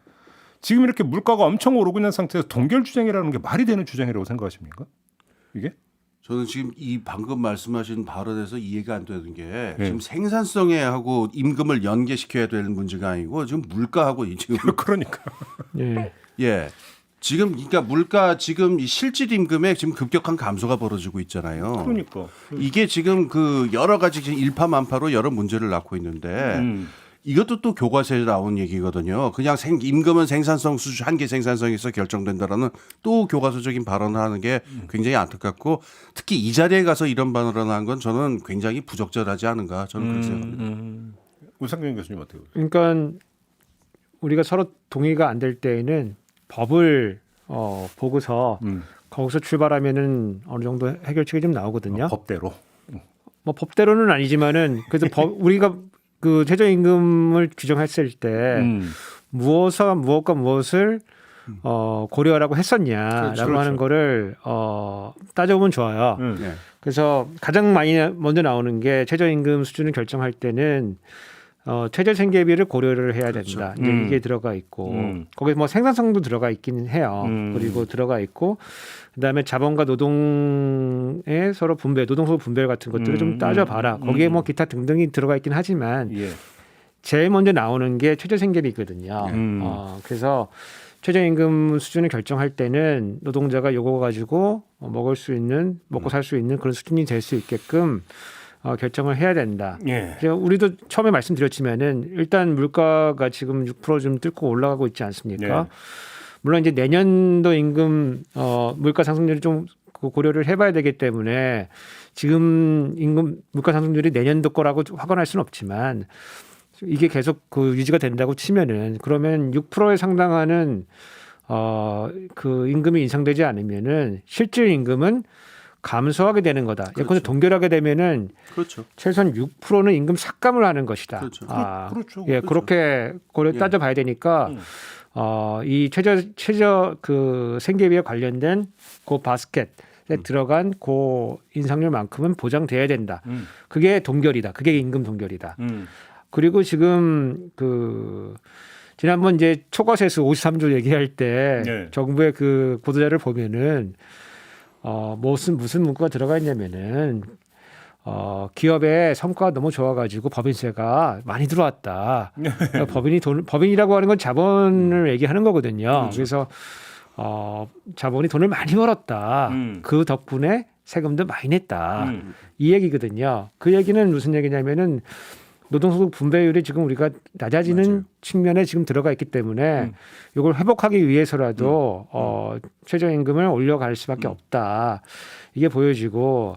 지금 이렇게 물가가 엄청 오르고 있는 상태에서 동결 주장이라는 게 말이 되는 주장이라고 생각하십니까? 이게? 저는 지금 이 방금 말씀하신 발언에서 이해가 안 되는 게 지금 생산성에 하고 임금을 연계시켜야 되는 문제가 아니고 지금 물가하고 지금 그러니까. 예. 예. 지금 그러니까 물가 지금 이 실질 임금에 지금 급격한 감소가 벌어지고 있잖아요. 그러니까. 이게 지금 그 여러 가지 지금 일파만파로 여러 문제를 낳고 있는데 이것도 또 교과서에 나온 얘기거든요. 그냥 임금은 생산성 수준 한계 생산성에서 결정된다라는 또 교과서적인 발언을 하는 게 굉장히 안타깝고 특히 이 자리에 가서 이런 발언을 한 건 저는 굉장히 부적절하지 않은가 저는 그렇게 생각합니다. 우상경 교수님 어떻게 보세요? 그러니까 우리가 서로 동의가 안 될 때에는 법을 보고서 거기서 출발하면은 어느 정도 해결책이 좀 나오거든요. 법대로. 뭐 법대로는 아니지만은 그래서 우리가 그 최저임금을 규정했을 때 무엇과 무엇을 고려하라고 했었냐라고 그렇죠. 하는 거를 따져보면 좋아요. 네. 그래서 가장 많이 먼저 나오는 게 최저임금 수준을 결정할 때는 최저생계비를 고려를 해야 된다. 그렇죠. 이제 이게 들어가 있고 거기에 뭐 생산성도 들어가 있기는 해요. 그리고 들어가 있고 그다음에 자본과 노동의 서로 분배, 노동소 분배 같은 것들을 좀 따져봐라. 거기에 뭐 기타 등등이 들어가 있긴 하지만 예. 제일 제일 먼저 나오는 게 최저생계비거든요. 그래서 최저임금 수준을 결정할 때는 노동자가 요거 가지고 먹을 수 있는 먹고 살 수 있는 그런 수준이 될 수 있게끔 결정을 해야 된다. 예. 우리도 처음에 말씀드렸지만은 일단 물가가 지금 6% 좀 뚫고 올라가고 있지 않습니까? 네. 물론 이제 내년도 임금 물가 상승률을 좀 고려를 해봐야 되기 때문에 지금 임금 물가 상승률이 내년도 거라고 확언할 수는 없지만 이게 계속 그 유지가 된다고 치면은 그러면 6%에 상당하는 그 임금이 인상되지 않으면은 실질 임금은 감소하게 되는 거다. 그렇죠. 예컨대 동결하게 되면은 그렇죠. 최소한 6%는 임금 삭감을 하는 것이다. 그렇죠. 그렇죠. 예, 그렇죠. 그렇게 고려 따져봐야 되니까 이 최저 그 생계비와 관련된 그 바스켓에 들어간 그 인상률만큼은 보장돼야 된다. 그게 동결이다. 그게 임금 동결이다. 그리고 지금 그 지난번 이제 초과세수 53조 얘기할 때 네. 정부의 그 보도자를 보면은 무슨 문구가 들어가 있냐면은 기업의 성과가 너무 좋아가지고 법인세가 많이 들어왔다. 그러니까 법인이라고 하는 건 자본을 얘기하는 거거든요. 그렇죠. 그래서 자본이 돈을 많이 벌었다. 그 덕분에 세금도 많이 냈다. 이 얘기거든요. 그 얘기는 무슨 얘기냐면은 노동소득 분배율이 지금 우리가 낮아지는 맞아요. 측면에 지금 들어가 있기 때문에 이걸 회복하기 위해서라도 최저임금을 올려갈 수밖에 없다. 이게 보여지고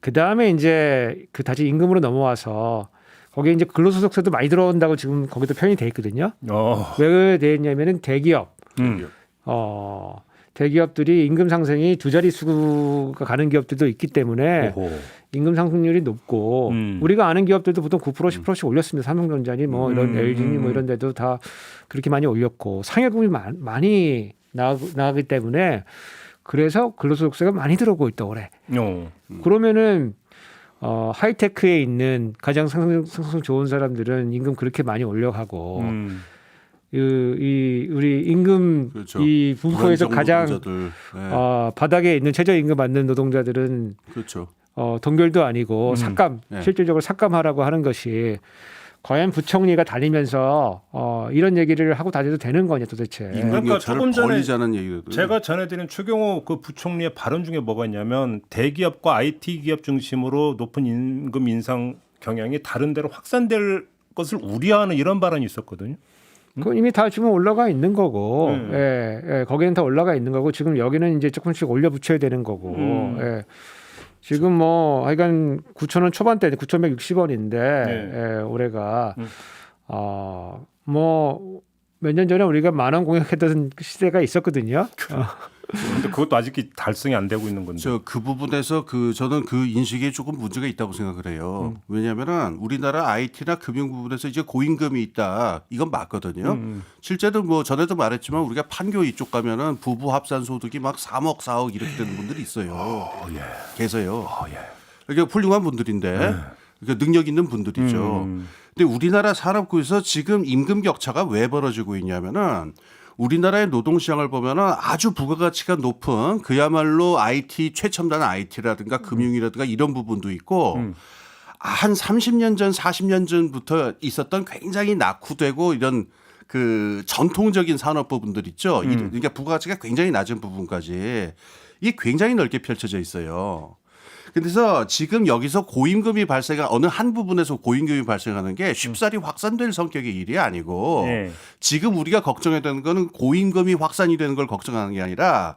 그 다음에 이제 그 다시 임금으로 넘어와서 거기에 이제 근로소득세도 많이 들어온다고 지금 거기도 표현이 돼 있거든요. 왜 돼 있냐면은 대기업, 대기업들이 임금 상승이 두 자릿수가 가는 기업들도 있기 때문에 오호. 임금 상승률이 높고 우리가 아는 기업들도 보통 9% 10%씩 올렸습니다. 삼성전자니 뭐 이런 LG니 뭐 이런 데도 다 그렇게 많이 올렸고 상여금이 많이 나가기 때문에 그래서 근로소득세가 많이 들어오고 있다 그래. 그러면은 하이테크에 있는 가장 상승 좋은 사람들은 임금 그렇게 많이 올려가고 우리 임금 그렇죠. 이 분포에서 가장 노동자들. 네. 바닥에 있는 최저임금 받는 노동자들은 그렇죠. 동결도 아니고 삭감 네. 실질적으로 삭감하라고 하는 것이 과연 부총리가 다니면서 이런 얘기를 하고 다녀도 되는 거냐 도대체. 그러니까 임금격차를 조금 전에 벌리자는 얘기도. 제가 전해드린 추경호 그 부총리의 발언 중에 뭐가 있냐면 대기업과 IT 기업 중심으로 높은 임금 인상 경향이 다른 데로 확산될 것을 우려하는 이런 발언이 있었거든요. 그 이미 다 지금 올라가 있는 거고, 예, 거기는 다 올라가 있는 거고, 지금 여기는 이제 조금씩 올려 붙여야 되는 거고, 예. 지금 뭐 하여간 9,000원 초반대, 9,160원인데 예, 올해가 뭐 몇 년 전에 우리가 10,000원 공약했던 시대가 있었거든요. 근데 그것도 아직 달성이 안 되고 있는 건데. 그 부분에서 저는 그 인식에 조금 문제가 있다고 생각을 해요. 왜냐하면은 우리나라 IT나 금융 부분에서 이제 고임금이 있다. 이건 맞거든요. 실제로 뭐 전에도 말했지만 우리가 판교 이쪽 가면은 부부 합산 소득이 막 3억, 4억 이렇게 되는 분들이 있어요. 예. 계세요. 예. 그러니까 훌륭한 분들인데 그러니까 능력 있는 분들이죠. 근데 우리나라 산업구에서 지금 임금 격차가 왜 벌어지고 있냐면은 우리나라의 노동시장을 보면은 아주 부가가치가 높은 그야말로 IT 최첨단 IT라든가 금융이라든가 이런 부분도 있고 한 30년 전, 40년 전부터 있었던 굉장히 낙후되고 이런 그 전통적인 산업 부분들 있죠. 그러니까 부가가치가 굉장히 낮은 부분까지 이게 굉장히 넓게 펼쳐져 있어요. 그래서 지금 여기서 고임금이 어느 한 부분에서 고임금이 발생하는 게 쉽사리 확산될 성격의 일이 아니고 지금 우리가 걱정해야 되는 거는 고임금이 확산이 되는 걸 걱정하는 게 아니라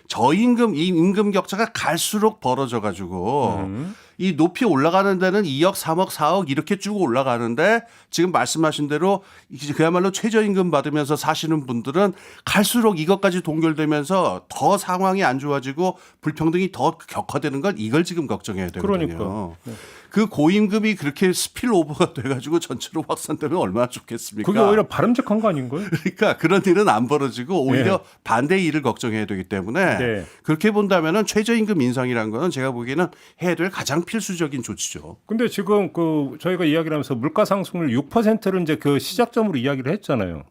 저임금, 이 임금 격차가 갈수록 벌어져 가지고 이 높이 올라가는 데는 2억, 3억, 4억 이렇게 쭉 올라가는데 지금 말씀하신 대로 그야말로 최저임금 받으면서 사시는 분들은 갈수록 이것까지 동결되면서 더 상황이 안 좋아지고 불평등이 더 격화되는 건 이걸 지금 걱정해야 되거든요. 그러니까. 그 고임금이 그렇게 스필오버가 돼가지고 전체로 확산되면 얼마나 좋겠습니까? 그게 오히려 바람직한 거 아닌가요? 그러니까 그런 일은 안 벌어지고 오히려 반대의 일을 걱정해야 되기 때문에 그렇게 본다면은 최저임금 인상이라는 거는 제가 보기에는 해야 될 가장 필수적인 조치죠. 근데 지금 저희가 이야기를 하면서 물가 상승률 6%를 이제 그 시작점으로 이야기를 했잖아요.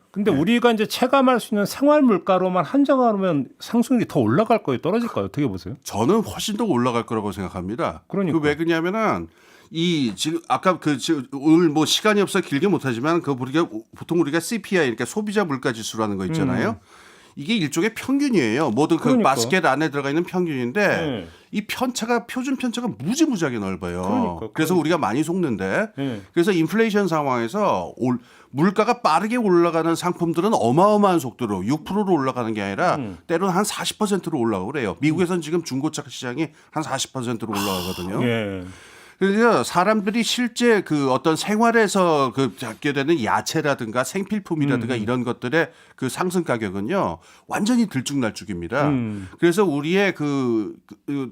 근데 우리가 이제 체감할 수 있는 생활 물가로만 한정하면 상승률이 더 올라갈 거예요, 떨어질까요? 어떻게 보세요? 저는 훨씬 더 올라갈 거라고 생각합니다. 그러니까. 왜 그러냐면은 지금 아까 오늘 뭐 시간이 없어 길게 못하지만 보통 우리가 CPI 그러니까 소비자 물가 지수라는 거 있잖아요. 이게 일종의 평균이에요. 모든 그러니까. 바스켓 안에 들어가 있는 평균인데 이 표준 편차가 무지무지하게 넓어요. 그래서 우리가 많이 속는데 그래서 인플레이션 상황에서 물가가 빠르게 올라가는 상품들은 어마어마한 속도로 6%로 올라가는 게 아니라 때로는 한 40%로 올라가고 그래요. 미국에서는 지금 중고차 시장이 한 40%로 올라가거든요. 그래서 사람들이 실제 그 어떤 생활에서 갖게 되는 야채라든가 생필품이라든가 이런 것들의 그 상승 가격은요 완전히 들쭉날쭉입니다. 그래서 우리의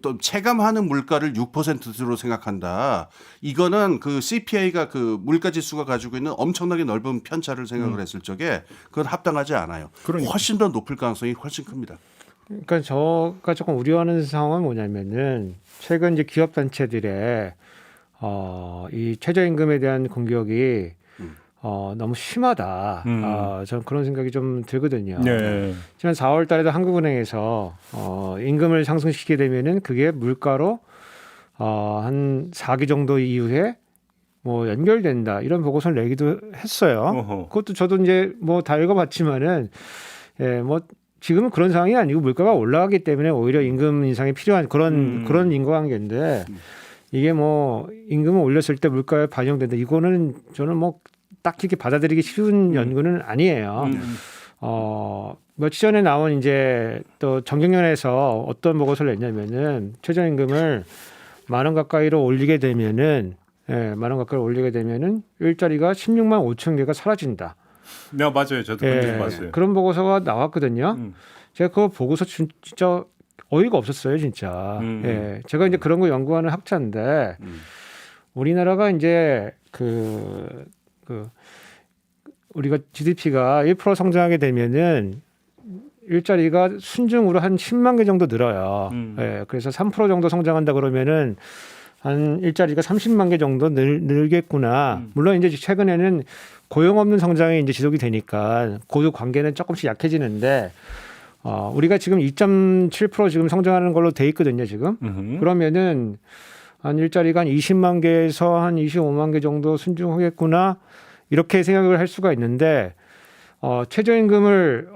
또 체감하는 물가를 6%로 생각한다. 이거는 그 CPI가 그 물가 지수가 가지고 있는 엄청나게 넓은 편차를 생각을 했을 적에 그건 합당하지 않아요. 그러니까. 훨씬 더 높을 가능성이 훨씬 큽니다. 그러니까 저가 조금 우려하는 상황은 뭐냐면은 최근 이제 기업 단체들의 이 최저임금에 대한 공격이 너무 심하다. 저는 그런 생각이 좀 들거든요. 지난 4월 달에도 한국은행에서 임금을 상승시키게 되면은 그게 물가로 한 4기 정도 이후에 뭐 연결된다. 이런 보고서를 내기도 했어요. 그것도 저도 이제 뭐 다 읽어봤지만은 뭐 지금은 그런 상황이 아니고 물가가 올라가기 때문에 오히려 임금 인상이 필요한 그런 인과관계인데 이게 뭐 임금을 올렸을 때 물가에 반영된다. 이거는 저는 뭐 딱히 이렇게 받아들이기 쉬운 연구는 아니에요. 며칠 전에 나온 이제 또 정경련에서 어떤 보고서를 냈냐면은 최저임금을 10,000원 가까이로 올리게 되면은 10,000원 가까이 올리게 되면은 일자리가 16만 5천 개가 사라진다. 네, 맞아요. 저도 그런 거 봤어요. 그런 보고서가 나왔거든요. 제가 그거 보고서 진짜 어이가 없었어요, 진짜. 예, 제가 이제 그런 거 연구하는 학자인데 우리나라가 이제 우리가 GDP가 1% 성장하게 되면은 일자리가 순증으로 한 10만 개 정도 늘어요. 예, 그래서 3% 정도 성장한다 그러면은 한 일자리가 30만 개 정도 늘겠구나. 물론 이제 최근에는 고용 없는 성장이 이제 지속이 되니까 그 관계는 조금씩 약해지는데 우리가 지금 2.7% 지금 성장하는 걸로 돼 있거든요, 지금. 그러면은 한 일자리가 한 20만 개에서 한 25만 개 정도 순증하겠구나. 이렇게 생각을 할 수가 있는데 최저임금을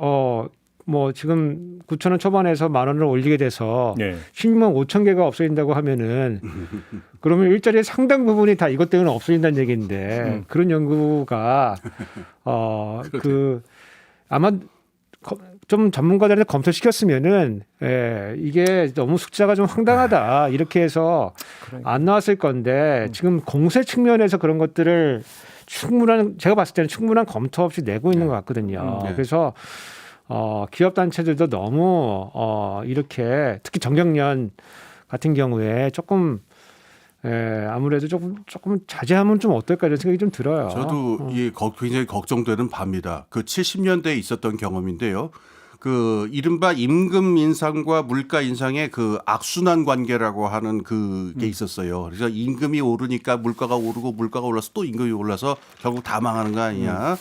뭐 지금 9천 원 초반에서 만 원을 올리게 돼서 네. 16만 5천 개가 없어진다고 하면은 그러면 일자리의 상당 부분이 다 이것 때문에 없어진다는 얘기인데 그런 연구가 아마 좀 전문가들한테 검토시켰으면은 이게 너무 숫자가 좀 황당하다 이렇게 해서 안 나왔을 건데 지금 공세 측면에서 그런 것들을 제가 봤을 때는 충분한 검토 없이 내고 있는 것 같거든요. 그래서 기업 단체들도 너무 이렇게 특히 정경련 같은 경우에 조금 아무래도 조금 자제하면 좀 어떨까 이런 생각이 좀 들어요. 저도 굉장히 걱정되는 바입니다. 그 70년대에 있었던 경험인데요. 그 이른바 임금 인상과 물가 인상의 그 악순환 관계라고 하는 그게 있었어요. 그래서 임금이 오르니까 물가가 오르고 물가가 올라서 또 임금이 올라서 결국 다 망하는 거 아니냐.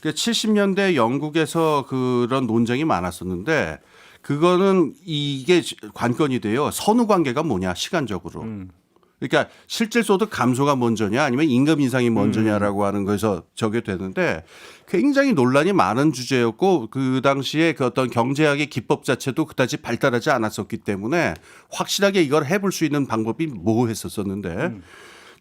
70년대 영국에서 그런 논쟁이 많았었는데 그거는 이게 관건이 돼요. 선후 관계가 뭐냐 시간적으로. 그러니까 실질소득 감소가 먼저냐 아니면 임금 인상이 먼저냐라고 하는 거에서 저게 되는데 굉장히 논란이 많은 주제였고 그 당시에 그 어떤 경제학의 기법 자체도 그다지 발달하지 않았었기 때문에 확실하게 이걸 해볼 수 있는 방법이 모호했었는데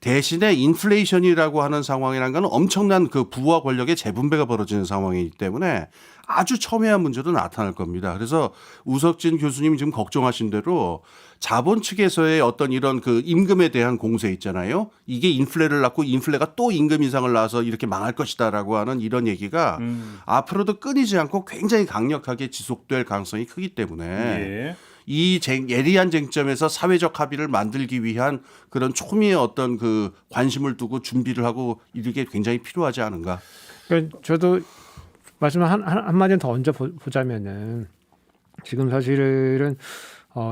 대신에 인플레이션이라고 하는 상황이라는 건 엄청난 그 부와 권력의 재분배가 벌어지는 상황이기 때문에 아주 첨예한 문제도 나타날 겁니다. 그래서 우석진 교수님이 지금 걱정하신 대로 자본 측에서의 어떤 이런 그 임금에 대한 공세 있잖아요. 이게 인플레를 낳고 인플레가 또 임금 인상을 낳아서 이렇게 망할 것이다라고 하는 이런 얘기가 앞으로도 끊이지 않고 굉장히 강력하게 지속될 가능성이 크기 때문에 이 예리한 쟁점에서 사회적 합의를 만들기 위한 그런 초미의 어떤 그 관심을 두고 준비를 하고 이게 굉장히 필요하지 않은가. 그러니까 저도 말씀 한마디 더 얹어 보자면은 지금 사실은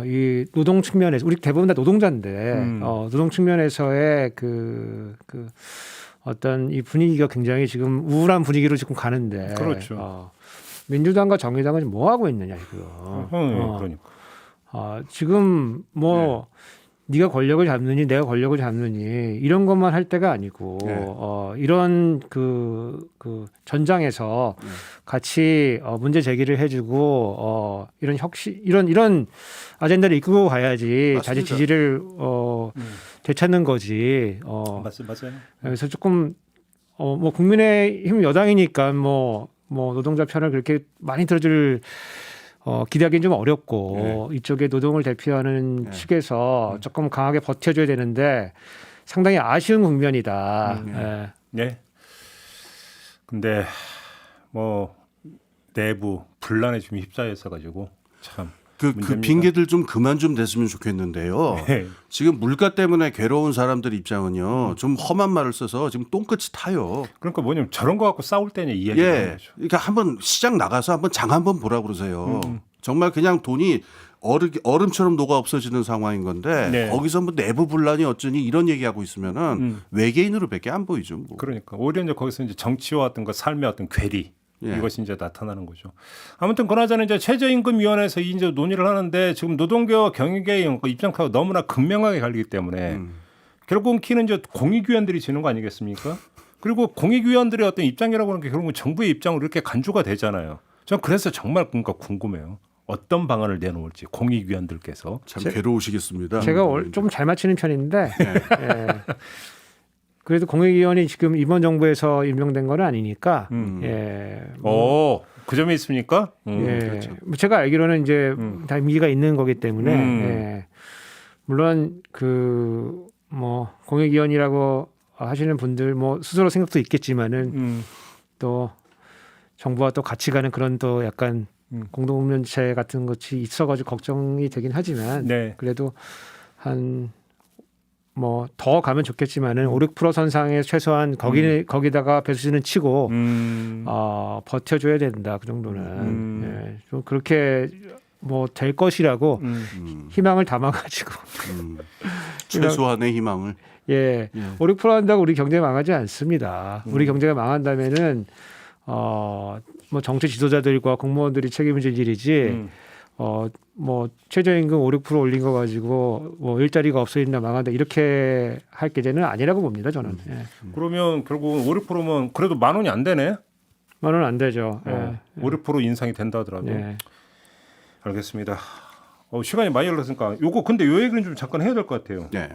이 노동 측면에서 우리 대부분 다 노동자인데 노동 측면에서의 그 어떤 이 분위기가 굉장히 지금 우울한 분위기로 지금 가는데 그렇죠. 민주당과 정의당은 뭐 하고 있느냐 지금. 그러니까. 지금 뭐 네가 권력을 잡느니 내가 권력을 잡느니 이런 것만 할 때가 아니고 이런 그 전장에서 같이 문제 제기를 해주고 이런 이런 아젠다를 이끌고 가야지 맞습니다. 자기 지지를 되찾는 거지. 맞아요. 그래서 조금 뭐 국민의힘 여당이니까 뭐 노동자 편을 그렇게 많이 들어줄 기대하기는 좀 어렵고 이쪽에 노동을 대표하는 측에서 조금 강하게 버텨줘야 되는데 상당히 아쉬운 국면이다. 네. 근데 뭐 내부 분란에 좀 휩싸여 있어가지고 참. 그 핑계들 좀 그만 좀 댔으면 좋겠는데요. 지금 물가 때문에 괴로운 사람들 입장은요. 좀 험한 말을 써서 지금 똥끝이 타요. 그러니까 뭐냐면 저런 거 갖고 싸울 때냐 이 얘기를 하는 거죠. 그러니까 한번 시장 나가서 한번 장 한번 보라 그러세요. 정말 그냥 돈이 얼음처럼 녹아 없어지는 상황인 건데 거기서 뭐 내부 분란이 어쩌니 이런 얘기하고 있으면은 외계인으로밖에 안 보이죠. 뭐. 그러니까 오히려 이제 거기서 이제 정치와 어떤 거 삶의 어떤 괴리 이것이 이제 나타나는 거죠. 아무튼 그나저나 이제 최저임금위원회에서 이제 논의를 하는데 지금 노동계와 경영계의 입장하고 너무나 극명하게 갈리기 때문에 결국은 키는 이제 공익위원들이 지는 거 아니겠습니까? 그리고 공익위원들의 어떤 입장이라고 하는 게 결국은 정부의 입장으로 이렇게 간주가 되잖아요. 전 그래서 정말 그러니까 궁금해요. 어떤 방안을 내놓을지 공익위원들께서 참 괴로우시겠습니다. 제가 좀 잘 맞히는 편인데 그래도 공익위원이 지금 이번 정부에서 임명된 건 아니니까 그 점이 있습니까? 그렇죠. 제가 알기로는 이제 다 임기가 있는 거기 때문에 물론 그 뭐 공익위원이라고 하시는 분들 뭐 스스로 생각도 있겠지만은 또 정부와 또 같이 가는 그런 또 약간 공동운명체 같은 것이 있어가지고 걱정이 되긴 하지만 네. 그래도 한 뭐 더 가면 좋겠지만은 5~6% 선상에 최소한 거기다가 배수진은 치고 버텨줘야 된다 그 정도는 예, 좀 그렇게 뭐 될 것이라고 희망을 담아가지고 최소한의 희망을. 예, 5~6% 한다고 우리 경제 망하지 않습니다. 우리 경제가 망한다면은 뭐 정치 지도자들과 공무원들이 책임을 질 일이지. 뭐 최저임금 5~6% 올린 거 가지고 뭐 일자리가 없어진다 망한다 이렇게 할 계제는 아니라고 봅니다 저는. 예. 그러면 결국 5~6%면 그래도 10,000원이 안 되네. 10,000원 안 되죠. 예. 5~6% 인상이 된다 하더라도. 예. 알겠습니다. 시간이 많이 흘렀으니까 요거 근데 요 얘기는 좀 잠깐 해야 될 것 같아요. 네.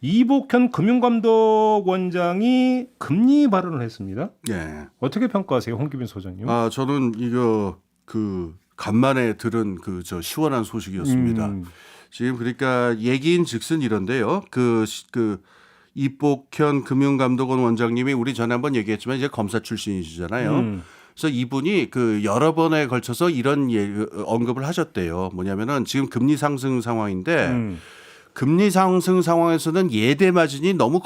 이복현 금융감독원장이 금리 발언을 했습니다. 네. 어떻게 평가하세요, 홍기빈 소장님? 저는 이거 간만에 들은 저 시원한 소식이었습니다. 지금 그러니까 얘기인즉슨 이런데요. 이복현 금융감독원 원장님이 우리 전에 한번 얘기했지만 이제 검사 출신이시잖아요. 그래서 이분이 여러 번에 걸쳐서 이런 언급을 하셨대요. 뭐냐면은 지금 금리 상승 상황인데 금리 상승 상황에서는 예대 마진이 너무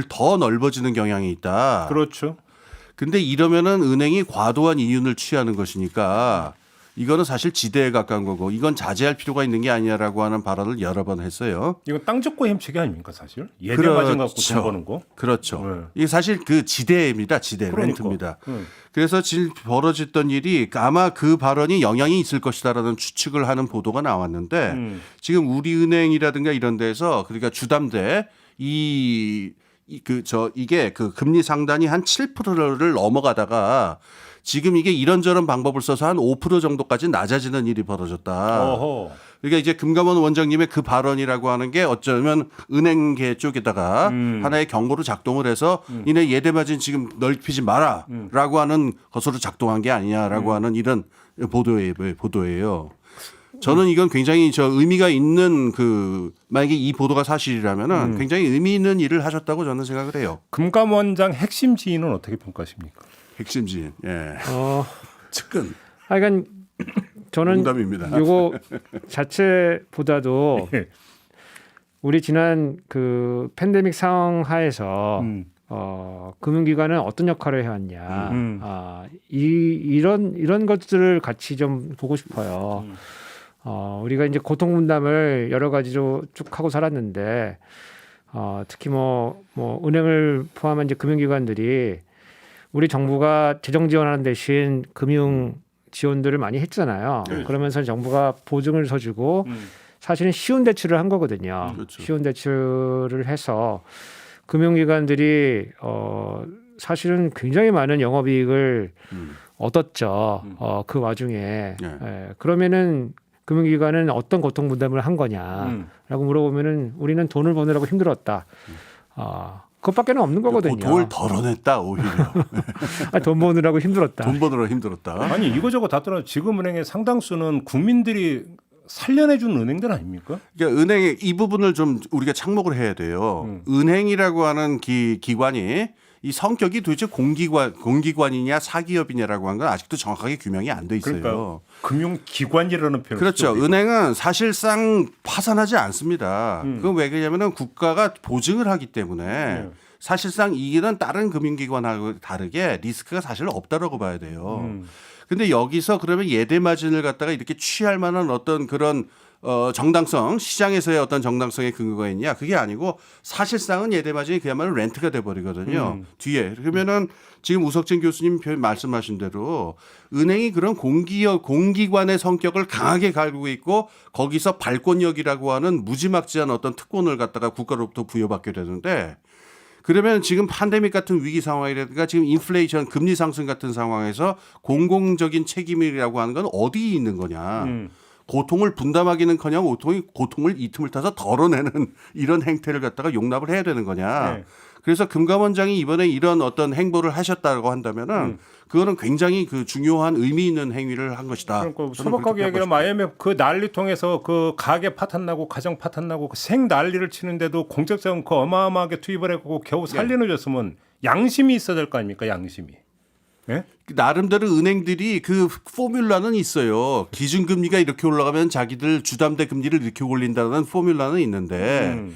더 넓어지는 경향이 있다. 그렇죠. 근데 이러면은 은행이 과도한 이윤을 취하는 것이니까 이거는 사실 지대에 가까운 거고 이건 자제할 필요가 있는 게 아니냐라고 하는 발언을 여러 번 했어요. 이건 땅 젓고 햄치기 아닙니까 사실? 예대 마진 갖고 돈 버는 거. 그렇죠. 네. 이게 사실 지대입니다. 지대 그러니까. 렌트입니다. 그래서 지금 벌어졌던 일이 아마 그 발언이 영향이 있을 것이다라는 추측을 하는 보도가 나왔는데 지금 우리은행이라든가 이런 데서 그러니까 주담대 이게 금리 상단이 한 7%를 넘어가다가 지금 이게 이런저런 방법을 써서 한 5% 정도까지 낮아지는 일이 벌어졌다. 어허. 그러니까 이제 금감원 원장님의 그 발언이라고 하는 게 어쩌면 은행계 쪽에다가 하나의 경고로 작동을 해서 이내 예대 마진 지금 넓히지 마라라고 하는 것으로 작동한 게 아니냐라고 하는 이런 보도예요. 저는 이건 굉장히 의미가 있는 만약에 이 보도가 사실이라면은 굉장히 의미 있는 일을 하셨다고 저는 생각을 해요. 금감원장 핵심 지인은 어떻게 평가하십니까? 핵심 지인. 예. 측근. 하여간 저는 농담입니다. 요거 자체보다도 우리 지난 팬데믹 상황 하에서 금융기관은 어떤 역할을 해왔냐. 이런 것들을 같이 좀 보고 싶어요. 우리가 이제 고통 분담을 여러 가지로 쭉 하고 살았는데 특히 뭐 은행을 포함한 이제 금융기관들이 우리 정부가 재정 지원하는 대신 금융 지원들을 많이 했잖아요. 네. 그러면서 정부가 보증을 서주고 사실은 쉬운 대출을 한 거거든요. 그렇죠. 쉬운 대출을 해서 금융기관들이 사실은 굉장히 많은 영업이익을 얻었죠. 그 와중에 그러면은 금융기관은 어떤 고통 분담을 한 거냐라고 물어보면은 우리는 돈을 버느라고 힘들었다. 그것밖에는 없는 거거든요. 돈을 덜어냈다 오히려. 돈 버느라고 힘들었다. 돈 버느라 힘들었다. 아니 이거저거 다 떠나 지금 은행의 상당수는 국민들이 살려내준 은행들 아닙니까? 그러니까 은행의 이 부분을 좀 우리가 착목을 해야 돼요. 은행이라고 하는 기관이 이 성격이 도대체 공기관이냐 사기업이냐라고 하는 건 아직도 정확하게 규명이 안 돼 있어요. 그러니까 금융기관이라는 표현. 그렇죠. 은행은 사실상 파산하지 않습니다. 그건 왜 그러냐면은 국가가 보증을 하기 때문에 사실상 이는 다른 금융기관하고 다르게 리스크가 사실 없다라고 봐야 돼요. 근데 여기서 그러면 예대 마진을 갖다가 이렇게 취할 만한 어떤 그런 정당성, 시장에서의 어떤 정당성의 근거가 있냐? 그게 아니고 사실상은 예대 마진이 그야말로 렌트가 돼 버리거든요. 뒤에. 그러면은 지금 우석진 교수님 말씀하신 대로 은행이 그런 공기관의 성격을 강하게 갈고 있고 거기서 발권력이라고 하는 무지막지한 어떤 특권을 갖다가 국가로부터 부여받게 되는데 그러면 지금 팬데믹 같은 위기 상황이라든가 지금 인플레이션 금리 상승 같은 상황에서 공공적인 책임이라고 하는 건 어디에 있는 거냐. 고통을 분담하기는커녕 고통을 이 틈을 타서 덜어내는 이런 행태를 갖다가 용납을 해야 되는 거냐. 네. 그래서 금감원장이 이번에 이런 어떤 행보를 하셨다고 한다면은 그거는 굉장히 중요한 의미 있는 행위를 한 것이다. 그러니까 저는 소박하게 그렇게 얘기하면 IMF 그 난리 통해서 그 가계 파탄나고 가정 파탄나고 생 난리를 치는데도 공적자금 그 어마어마하게 투입을 했고 겨우 살리는 줬으면 양심이 있어야 될 거 아닙니까? 양심이. 예? 나름대로 은행들이 그 포뮬라는 있어요. 기준금리가 이렇게 올라가면 자기들 주담대 금리를 이렇게 올린다는 포뮬라는 있는데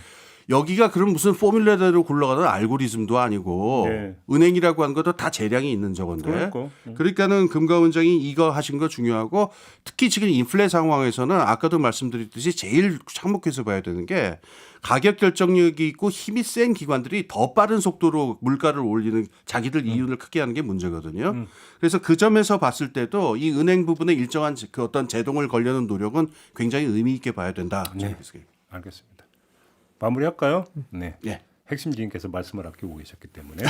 여기가 그럼 무슨 포뮬라대로 굴러가는 알고리즘도 아니고 네. 은행이라고 하는 것도 다 재량이 있는 저건데 그러니까는 금감원장이 이거 하신 거 중요하고 특히 지금 인플레 상황에서는 아까도 말씀드렸듯이 제일 참목해서 봐야 되는 게 가격 결정력이 있고 힘이 센 기관들이 더 빠른 속도로 물가를 올리는 자기들 이윤을 크게 하는 게 문제거든요. 그래서 그 점에서 봤을 때도 이 은행 부분에 일정한 그 어떤 제동을 걸려는 노력은 굉장히 의미 있게 봐야 된다. 네. 알겠습니다. 마무리할까요? 네. 예. 핵심 지인께서 말씀을 아끼고 계셨기 때문에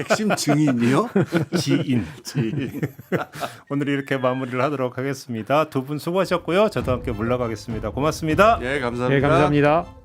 핵심 증인이요? 지인. 오늘 이렇게 마무리를 하도록 하겠습니다. 두 분 수고하셨고요. 저도 함께 물러가겠습니다. 고맙습니다. 예, 감사합니다. 네, 감사합니다.